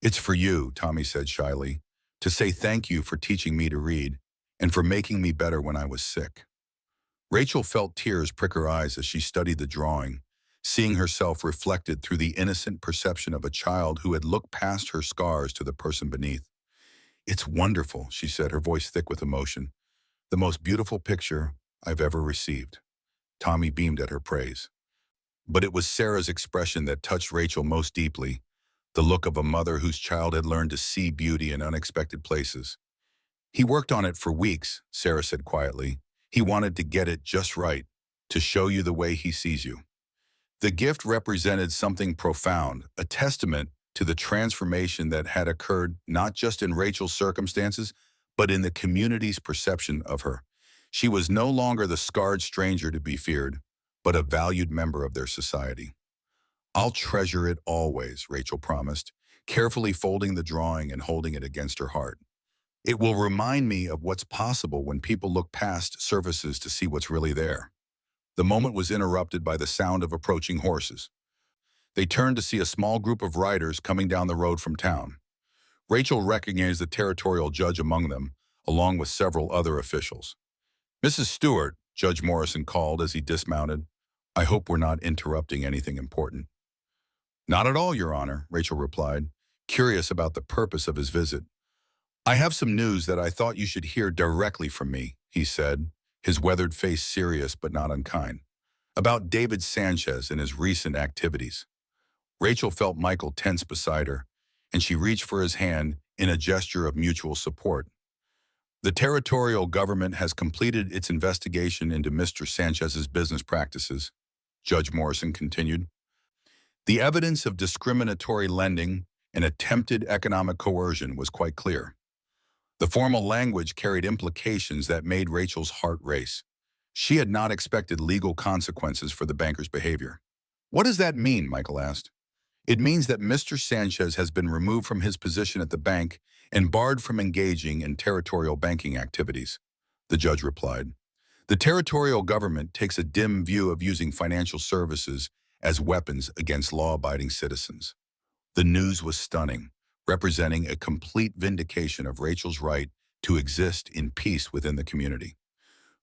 "It's for you," Tommy said shyly, "to say thank you for teaching me to read and for making me better when I was sick." Rachel felt tears prick her eyes as she studied the drawing, seeing herself reflected through the innocent perception of a child who had looked past her scars to the person beneath. "It's wonderful," she said, her voice thick with emotion. "The most beautiful picture I've ever received." Tommy beamed at her praise. But it was Sarah's expression that touched Rachel most deeply, the look of a mother whose child had learned to see beauty in unexpected places. "He worked on it for weeks," Sarah said quietly. "He wanted to get it just right, to show you the way he sees you." The gift represented something profound, a testament to the transformation that had occurred not just in Rachel's circumstances, but in the community's perception of her. She was no longer the scarred stranger to be feared, but a valued member of their society. "I'll treasure it always," Rachel promised, carefully folding the drawing and holding it against her heart. "It will remind me of what's possible when people look past surfaces to see what's really there." The moment was interrupted by the sound of approaching horses. They turned to see a small group of riders coming down the road from town. Rachel recognized the territorial judge among them, along with several other officials. "Mrs. Stewart," Judge Morrison called as he dismounted. "I hope we're not interrupting anything important." "Not at all, Your Honor," Rachel replied, curious about the purpose of his visit. "I have some news that I thought you should hear directly from me," he said, his weathered face serious but not unkind. "About David Sanchez and his recent activities." Rachel felt Michael tense beside her, and she reached for his hand in a gesture of mutual support. "The territorial government has completed its investigation into Mr. Sanchez's business practices," Judge Morrison continued. "The evidence of discriminatory lending and attempted economic coercion was quite clear. The formal language carried implications that made Rachel's heart race. She had not expected legal consequences for the banker's behavior. "What does that mean?" Michael asked. "It means that Mr. Sanchez has been removed from his position at the bank and barred from engaging in territorial banking activities," the judge replied. "The territorial government takes a dim view of using financial services as weapons against law-abiding citizens." The news was stunning, representing a complete vindication of Rachel's right to exist in peace within the community.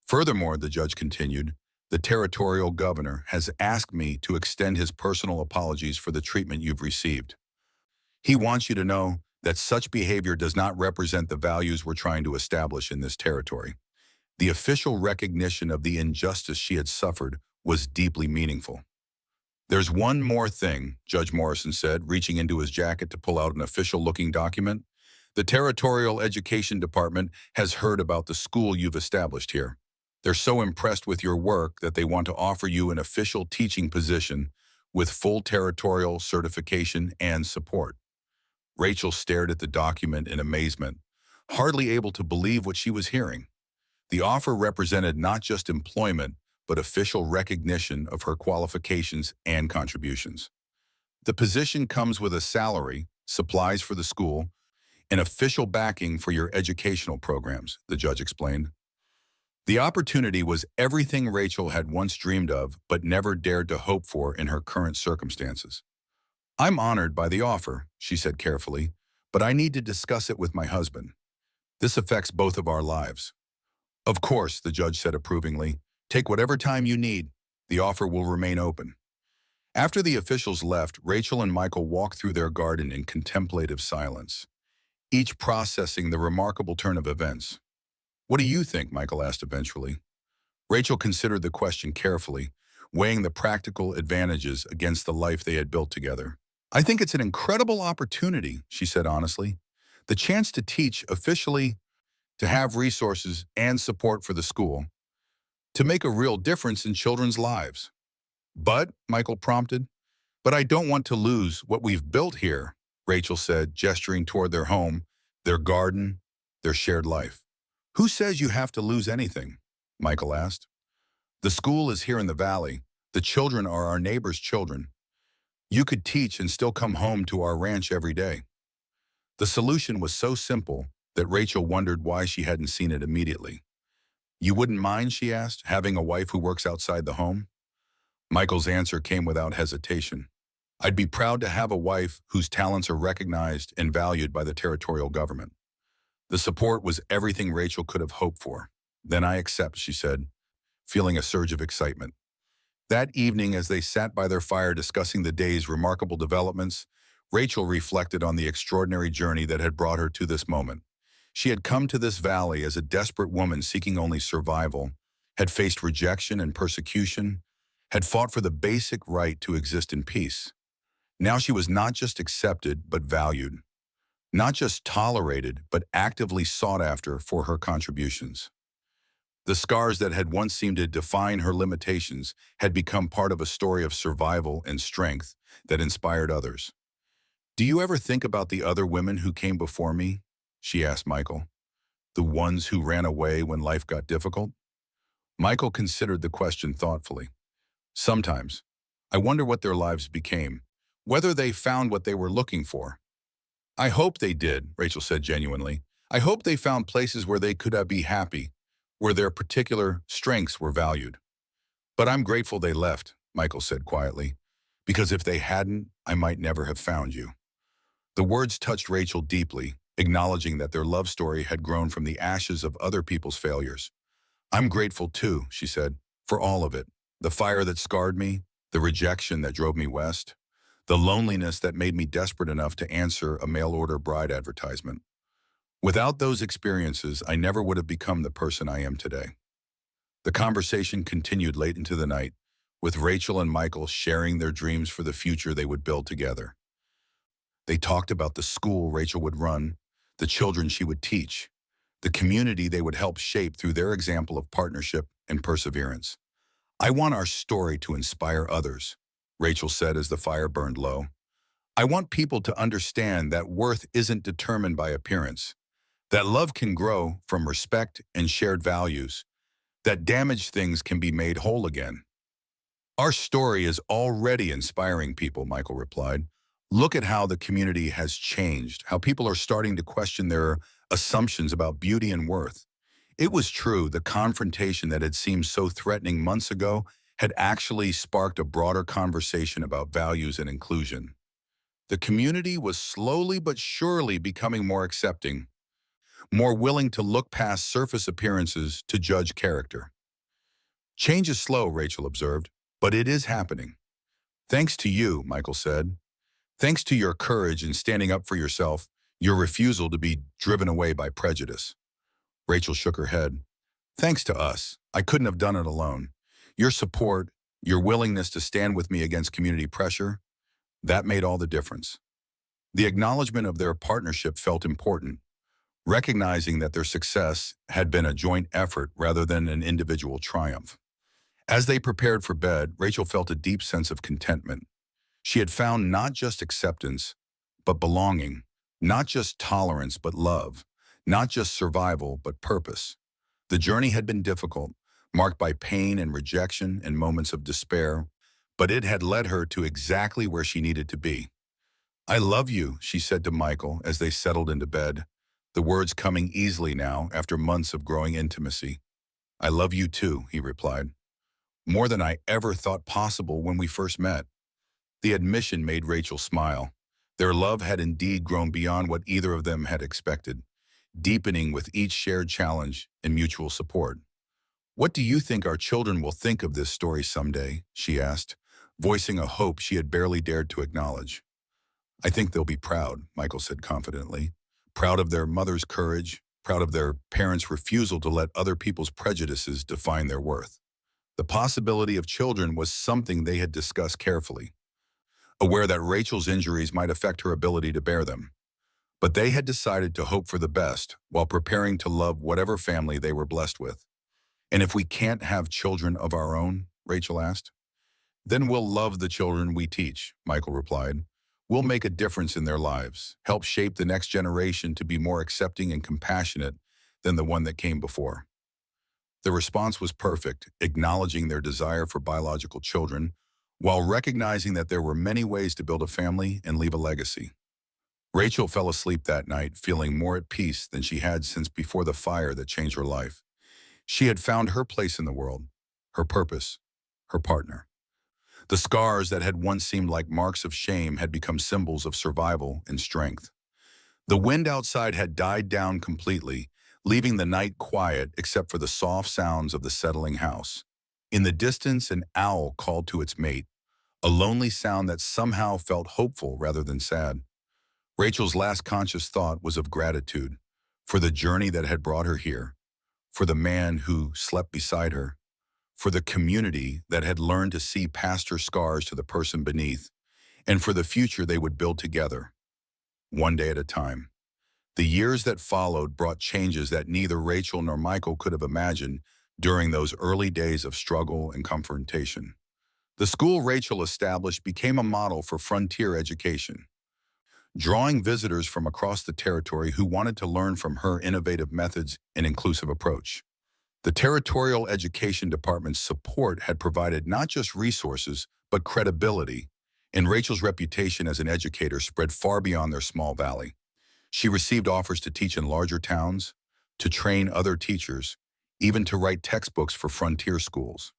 "Furthermore," the judge continued, "the territorial governor has asked me to extend his personal apologies for the treatment you've received. He wants you to know that such behavior does not represent the values we're trying to establish in this territory." The official recognition of the injustice she had suffered was deeply meaningful. "There's one more thing," Judge Morrison said, reaching into his jacket to pull out an official-looking document. "The Territorial Education Department has heard about the school you've established here. They're so impressed with your work that they want to offer you an official teaching position with full territorial certification and support." Rachel stared at the document in amazement, hardly able to believe what she was hearing. The offer represented not just employment, but official recognition of her qualifications and contributions. "The position comes with a salary, supplies for the school, and official backing for your educational programs," the judge explained. The opportunity was everything Rachel had once dreamed of but never dared to hope for in her current circumstances. "I'm honored by the offer," she said carefully, "but I need to discuss it with my husband. This affects both of our lives." "Of course," the judge said approvingly. "Take whatever time you need. The offer will remain open." After the officials left, Rachel and Michael walked through their garden in contemplative silence, each processing the remarkable turn of events. "What do you think?" Michael asked eventually. Rachel considered the question carefully, weighing the practical advantages against the life they had built together. "I think it's an incredible opportunity," she said honestly. "The chance to teach officially, to have resources and support for the school, to make a real difference in children's lives." "But," Michael prompted, "but I don't want to lose what we've built here," Rachel said, gesturing toward their home, their garden, their shared life. "Who says you have to lose anything?" Michael asked. "The school is here in the valley. The children are our neighbors' children. You could teach and still come home to our ranch every day." The solution was so simple that Rachel wondered why she hadn't seen it immediately. "You wouldn't mind," she asked, "having a wife who works outside the home?" Michael's answer came without hesitation. "I'd be proud to have a wife whose talents are recognized and valued by the territorial government." The support was everything Rachel could have hoped for. "Then I accept," she said, feeling a surge of excitement. That evening, as they sat by their fire discussing the day's remarkable developments, Rachel reflected on the extraordinary journey that had brought her to this moment. She had come to this valley as a desperate woman seeking only survival, had faced rejection and persecution, had fought for the basic right to exist in peace. Now she was not just accepted, but valued, not just tolerated, but actively sought after for her contributions. The scars that had once seemed to define her limitations had become part of a story of survival and strength that inspired others. "Do you ever think about the other women who came before me?" she asked Michael. "The ones who ran away when life got difficult?" Michael considered the question thoughtfully. "Sometimes. I wonder what their lives became, whether they found what they were looking for." "I hope they did," Rachel said genuinely. "I hope they found places where they could be happy, where their particular strengths were valued." "But I'm grateful they left," Michael said quietly, "because if they hadn't, I might never have found you." The words touched Rachel deeply, acknowledging that their love story had grown from the ashes of other people's failures. "I'm grateful too," she said, "for all of it. The fire that scarred me, the rejection that drove me west, the loneliness that made me desperate enough to answer a mail-order bride advertisement. Without those experiences, I never would have become the person I am today." The conversation continued late into the night, with Rachel and Michael sharing their dreams for the future they would build together. They talked about the school Rachel would run, the children she would teach, the community they would help shape through their example of partnership and perseverance. "I want our story to inspire others," Rachel said as the fire burned low. "I want people to understand that worth isn't determined by appearance, that love can grow from respect and shared values, that damaged things can be made whole again." "Our story is already inspiring people," Michael replied. "Look at how the community has changed, how people are starting to question their assumptions about beauty and worth." It was true, the confrontation that had seemed so threatening months ago had actually sparked a broader conversation about values and inclusion. The community was slowly but surely becoming more accepting, more willing to look past surface appearances to judge character. "Change is slow," Rachel observed, "but it is happening." "Thanks to you," Michael said. "Thanks to your courage in standing up for yourself, your refusal to be driven away by prejudice." Rachel shook her head. "Thanks to us. I couldn't have done it alone. Your support, your willingness to stand with me against community pressure, that made all the difference." The acknowledgement of their partnership felt important, recognizing that their success had been a joint effort rather than an individual triumph. As they prepared for bed, Rachel felt a deep sense of contentment. She had found not just acceptance, but belonging, not just tolerance, but love, not just survival, but purpose. The journey had been difficult, marked by pain and rejection and moments of despair, but it had led her to exactly where she needed to be. "I love you," she said to Michael as they settled into bed, the words coming easily now after months of growing intimacy. "I love you too," he replied. "More than I ever thought possible when we first met." The admission made Rachel smile. Their love had indeed grown beyond what either of them had expected, deepening with each shared challenge and mutual support. "What do you think our children will think of this story someday?" she asked, voicing a hope she had barely dared to acknowledge. "I think they'll be proud," Michael said confidently. "Proud of their mother's courage, proud of their parents' refusal to let other people's prejudices define their worth." The possibility of children was something they had discussed carefully, aware that Rachel's injuries might affect her ability to bear them. But they had decided to hope for the best while preparing to love whatever family they were blessed with. "And if we can't have children of our own," Rachel asked. "Then we'll love the children we teach," Michael replied. "We'll make a difference in their lives, help shape the next generation to be more accepting and compassionate than the one that came before." The response was perfect, acknowledging their desire for biological children, while recognizing that there were many ways to build a family and leave a legacy. Rachel fell asleep that night feeling more at peace than she had since before the fire that changed her life. She had found her place in the world, her purpose, her partner. The scars that had once seemed like marks of shame had become symbols of survival and strength. The wind outside had died down completely, leaving the night quiet except for the soft sounds of the settling house. In the distance, an owl called to its mate, a lonely sound that somehow felt hopeful rather than sad. Rachel's last conscious thought was of gratitude for the journey that had brought her here, for the man who slept beside her, for the community that had learned to see past her scars to the person beneath, and for the future they would build together, one day at a time. The years that followed brought changes that neither Rachel nor Michael could have imagined during those early days of struggle and confrontation. The school Rachel established became a model for frontier education, drawing visitors from across the territory who wanted to learn from her innovative methods and inclusive approach. The Territorial Education Department's support had provided not just resources, but credibility, and Rachel's reputation as an educator spread far beyond their small valley. She received offers to teach in larger towns, to train other teachers, even to write textbooks for frontier schools.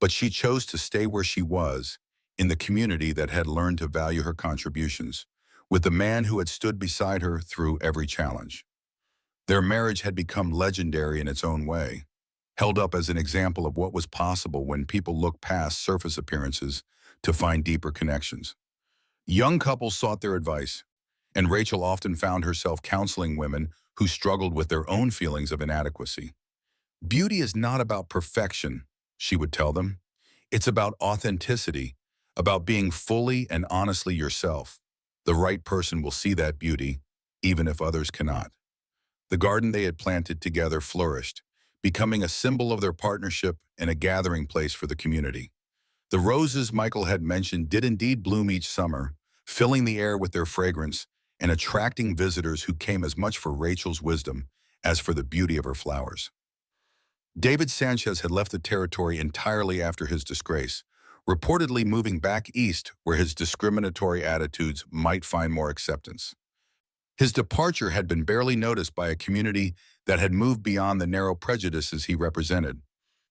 But she chose to stay where she was, in the community that had learned to value her contributions, with the man who had stood beside her through every challenge. Their marriage had become legendary in its own way, held up as an example of what was possible when people looked past surface appearances to find deeper connections. Young couples sought their advice, and Rachel often found herself counseling women who struggled with their own feelings of inadequacy. Beauty is not about perfection, she would tell them. It's about authenticity, about being fully and honestly yourself. The right person will see that beauty, even if others cannot. The garden they had planted together flourished, becoming a symbol of their partnership and a gathering place for the community. The roses Michael had mentioned did indeed bloom each summer, filling the air with their fragrance and attracting visitors who came as much for Rachel's wisdom as for the beauty of her flowers. David Sanchez had left the territory entirely after his disgrace, reportedly moving back east where his discriminatory attitudes might find more acceptance. His departure had been barely noticed by a community that had moved beyond the narrow prejudices he represented.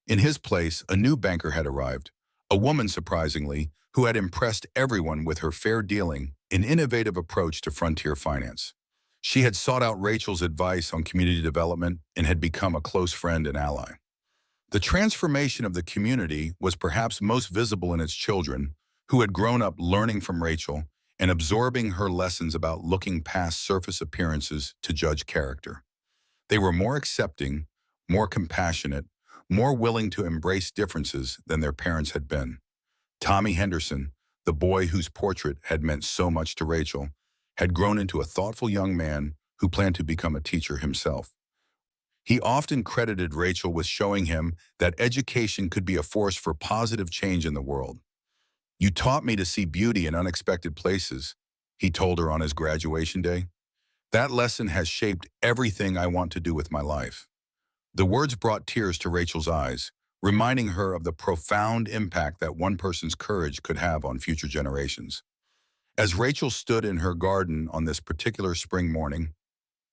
In his place, a new banker had arrived, a woman, surprisingly, who had impressed everyone with her fair dealing and innovative approach to frontier finance. She had sought out Rachel's advice on community development and had become a close friend and ally. The transformation of the community was perhaps most visible in its children, who had grown up learning from Rachel and absorbing her lessons about looking past surface appearances to judge character. They were more accepting, more compassionate, more willing to embrace differences than their parents had been. Tommy Henderson, the boy whose portrait had meant so much to Rachel, had grown into a thoughtful young man who planned to become a teacher himself. He often credited Rachel with showing him that education could be a force for positive change in the world. "You taught me to see beauty in unexpected places," he told her on his graduation day. "That lesson has shaped everything I want to do with my life." The words brought tears to Rachel's eyes, reminding her of the profound impact that one person's courage could have on future generations. As Rachel stood in her garden on this particular spring morning,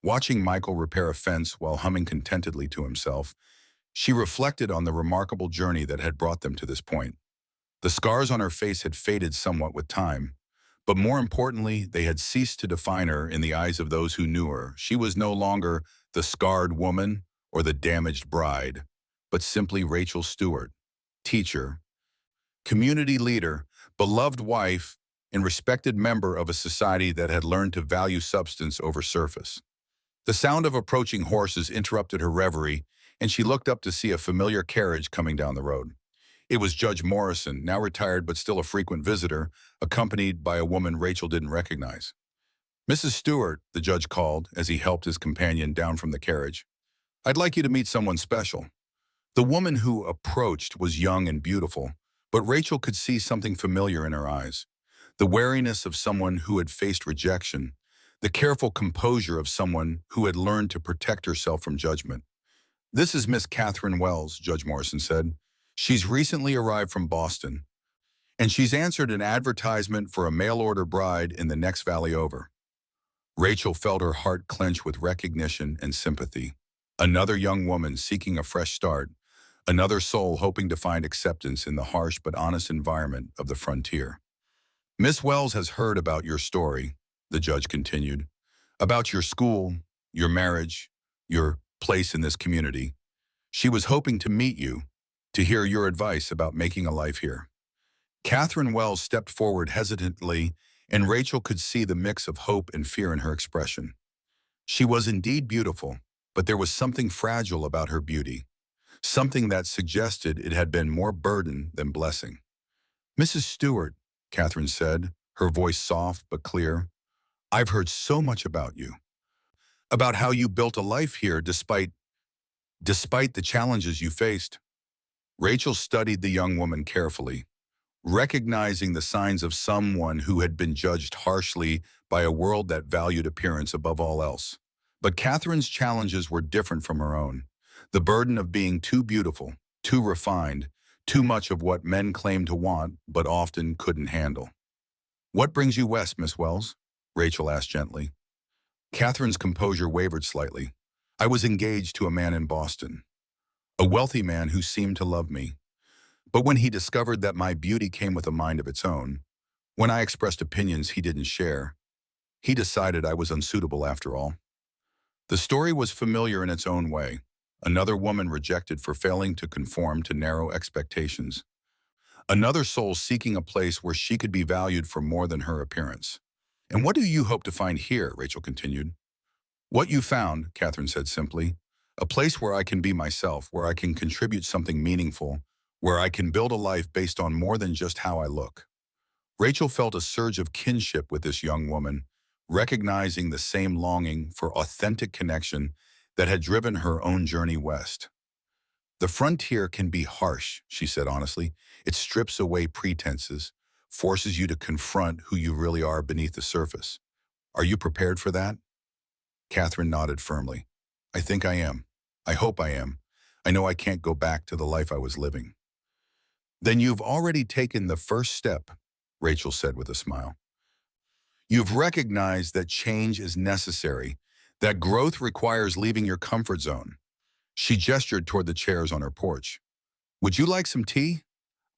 watching Michael repair a fence while humming contentedly to himself, she reflected on the remarkable journey that had brought them to this point. The scars on her face had faded somewhat with time, but more importantly, they had ceased to define her in the eyes of those who knew her. She was no longer the scarred woman or the damaged bride, but simply Rachel Stewart, teacher, community leader, beloved wife, and respected member of a society that had learned to value substance over surface. The sound of approaching horses interrupted her reverie, and she looked up to see a familiar carriage coming down the road. It was Judge Morrison, now retired but still a frequent visitor, accompanied by a woman Rachel didn't recognize. "Mrs. Stewart," the judge called as he helped his companion down from the carriage, "I'd like you to meet someone special." The woman who approached was young and beautiful, but Rachel could see something familiar in her eyes. The wariness of someone who had faced rejection, the careful composure of someone who had learned to protect herself from judgment. "This is Miss Catherine Wells," Judge Morrison said. "She's recently arrived from Boston, and she's answered an advertisement for a mail-order bride in the next valley over." Rachel felt her heart clench with recognition and sympathy. Another young woman seeking a fresh start, another soul hoping to find acceptance in the harsh but honest environment of the frontier. "Miss Wells has heard about your story," the judge continued, "about your school, your marriage, your place in this community. She was hoping to meet you, to hear your advice about making a life here." Catherine Wells stepped forward hesitantly, and Rachel could see the mix of hope and fear in her expression. She was indeed beautiful, but there was something fragile about her beauty, something that suggested it had been more burden than blessing. "Mrs. Stewart," Catherine said, her voice soft but clear, "I've heard so much about you, about how you built a life here despite the challenges you faced." Rachel studied the young woman carefully, recognizing the signs of someone who had been judged harshly by a world that valued appearance above all else. But Catherine's challenges were different from her own. The burden of being too beautiful, too refined, too much of what men claimed to want but often couldn't handle. "What brings you west, Miss Wells?" Rachel asked gently. Catherine's composure wavered slightly. "I was engaged to a man in Boston, a wealthy man who seemed to love me. But when he discovered that my beauty came with a mind of its own, when I expressed opinions he didn't share, he decided I was unsuitable after all." The story was familiar in its own way. Another woman rejected for failing to conform to narrow expectations. Another soul seeking a place where she could be valued for more than her appearance. "And what do you hope to find here?" Rachel continued. "What you found," Catherine said simply, "a place where I can be myself, where I can contribute something meaningful, where I can build a life based on more than just how I look." Rachel felt a surge of kinship with this young woman, recognizing the same longing for authentic connection that had driven her own journey west. "The frontier can be harsh," she said honestly. "It strips away pretenses, forces you to confront who you really are beneath the surface. Are you prepared for that?" Catherine nodded firmly. "I think I am. I hope I am. I know I can't go back to the life I was living." "Then you've already taken the first step," Rachel said with a smile. "You've recognized that change is necessary, that growth requires leaving your comfort zone." She gestured toward the chairs on her porch. "Would you like some tea?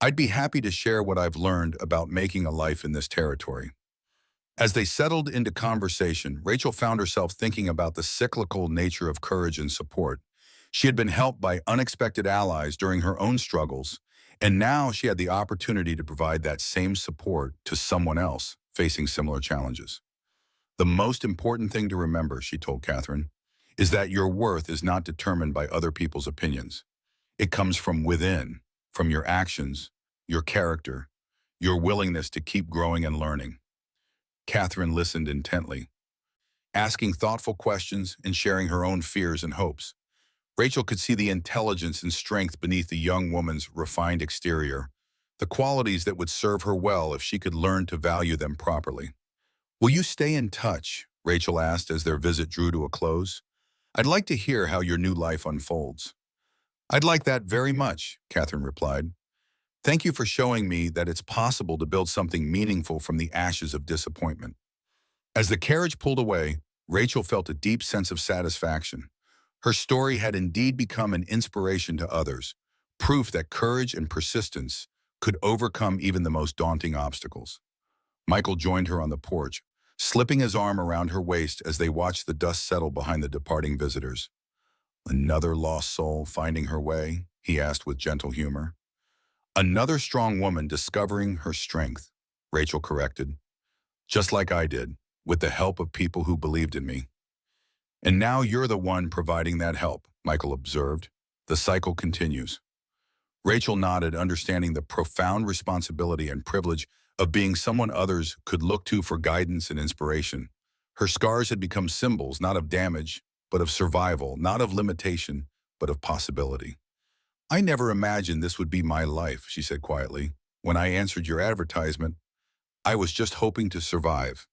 I'd be happy to share what I've learned about making a life in this territory." As they settled into conversation, Rachel found herself thinking about the cyclical nature of courage and support. She had been helped by unexpected allies during her own struggles, and now she had the opportunity to provide that same support to someone else facing similar challenges. "The most important thing to remember," she told Catherine, "is that your worth is not determined by other people's opinions. It comes from within, from your actions, your character, your willingness to keep growing and learning." Catherine listened intently, asking thoughtful questions and sharing her own fears and hopes. Rachel could see the intelligence and strength beneath the young woman's refined exterior, the qualities that would serve her well if she could learn to value them properly. "Will you stay in touch?" Rachel asked as their visit drew to a close. "I'd like to hear how your new life unfolds." "I'd like that very much," Catherine replied. "Thank you for showing me that it's possible to build something meaningful from the ashes of disappointment." As the carriage pulled away, Rachel felt a deep sense of satisfaction. Her story had indeed become an inspiration to others, proof that courage and persistence could overcome even the most daunting obstacles. Michael joined her on the porch, slipping his arm around her waist as they watched the dust settle behind the departing visitors. "Another lost soul finding her way?" he asked with gentle humor. "Another strong woman discovering her strength," Rachel corrected. "Just like I did, with the help of people who believed in me." "And now you're the one providing that help," Michael observed. "The cycle continues." Rachel nodded, understanding the profound responsibility and privilege of being someone others could look to for guidance and inspiration. Her scars had become symbols not of damage, but of survival, not of limitation, but of possibility. "I never imagined this would be my life," she said quietly. "When I answered your advertisement, I was just hoping to survive,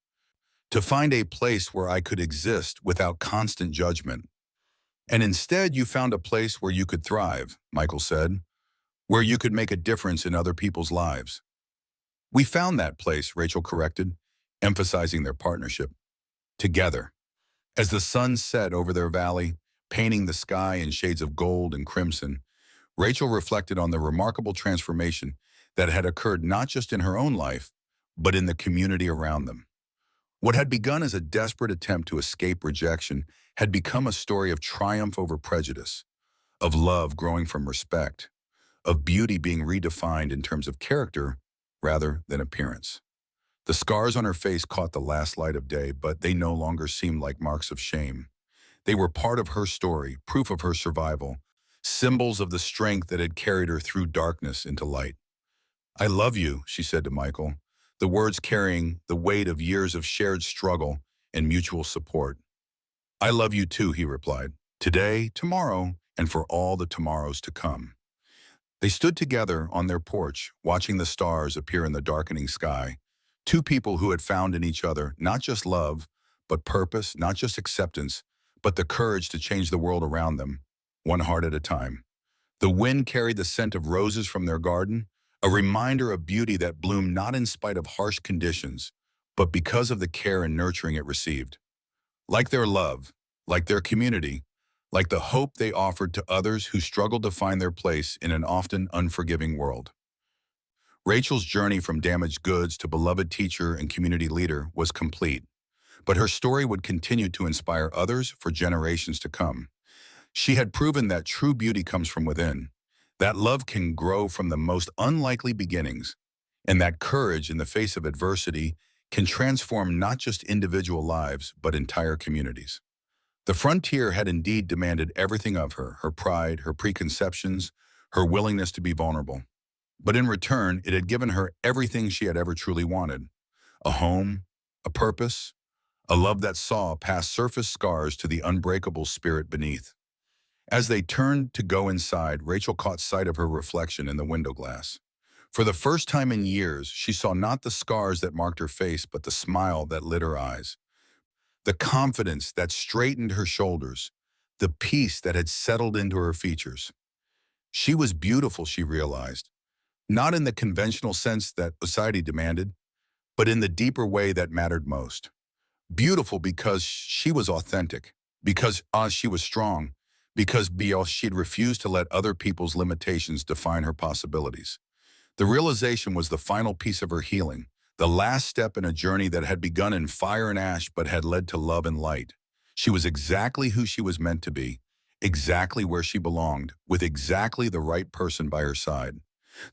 to find a place where I could exist without constant judgment. And instead you found a place where you could thrive," Michael said, "where you could make a difference in other people's lives." "We found that place," Rachel corrected, emphasizing their partnership. "Together." As the sun set over their valley, painting the sky in shades of gold and crimson, Rachel reflected on the remarkable transformation that had occurred not just in her own life, but in the community around them. What had begun as a desperate attempt to escape rejection had become a story of triumph over prejudice, of love growing from respect, of beauty being redefined in terms of character rather than appearance. The scars on her face caught the last light of day, but they no longer seemed like marks of shame. They were part of her story, proof of her survival, symbols of the strength that had carried her through darkness into light. "I love you," she said to Michael, the words carrying the weight of years of shared struggle and mutual support. "I love you too," he replied. "Today, tomorrow, and for all the tomorrows to come." They stood together on their porch, watching the stars appear in the darkening sky. Two people who had found in each other not just love, but purpose, not just acceptance, but the courage to change the world around them, one heart at a time. The wind carried the scent of roses from their garden, a reminder of beauty that bloomed not in spite of harsh conditions, but because of the care and nurturing it received. Like their love, like their community, like the hope they offered to others who struggled to find their place in an often unforgiving world. Rachel's journey from damaged goods to beloved teacher and community leader was complete, but her story would continue to inspire others for generations to come. She had proven that true beauty comes from within, that love can grow from the most unlikely beginnings, and that courage in the face of adversity can transform not just individual lives, but entire communities. The frontier had indeed demanded everything of her, her pride, her preconceptions, her willingness to be vulnerable. But in return, it had given her everything she had ever truly wanted: a home, a purpose, a love that saw past surface scars to the unbreakable spirit beneath. As they turned to go inside, Rachel caught sight of her reflection in the window glass. For the first time in years, she saw not the scars that marked her face, but the smile that lit her eyes, the confidence that straightened her shoulders, the peace that had settled into her features. She was beautiful, she realized, not in the conventional sense that society demanded, but in the deeper way that mattered most. Beautiful because she was authentic, because she was strong, because she'd refused to let other people's limitations define her possibilities. The realization was the final piece of her healing, the last step in a journey that had begun in fire and ash but had led to love and light. She was exactly who she was meant to be, exactly where she belonged, with exactly the right person by her side.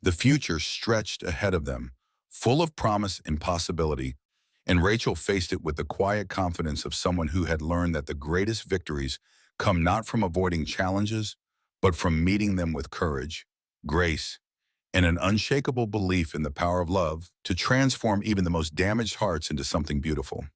The future stretched ahead of them, full of promise and possibility, and Rachel faced it with the quiet confidence of someone who had learned that the greatest victories come not from avoiding challenges, but from meeting them with courage, grace, and an unshakable belief in the power of love to transform even the most damaged hearts into something beautiful.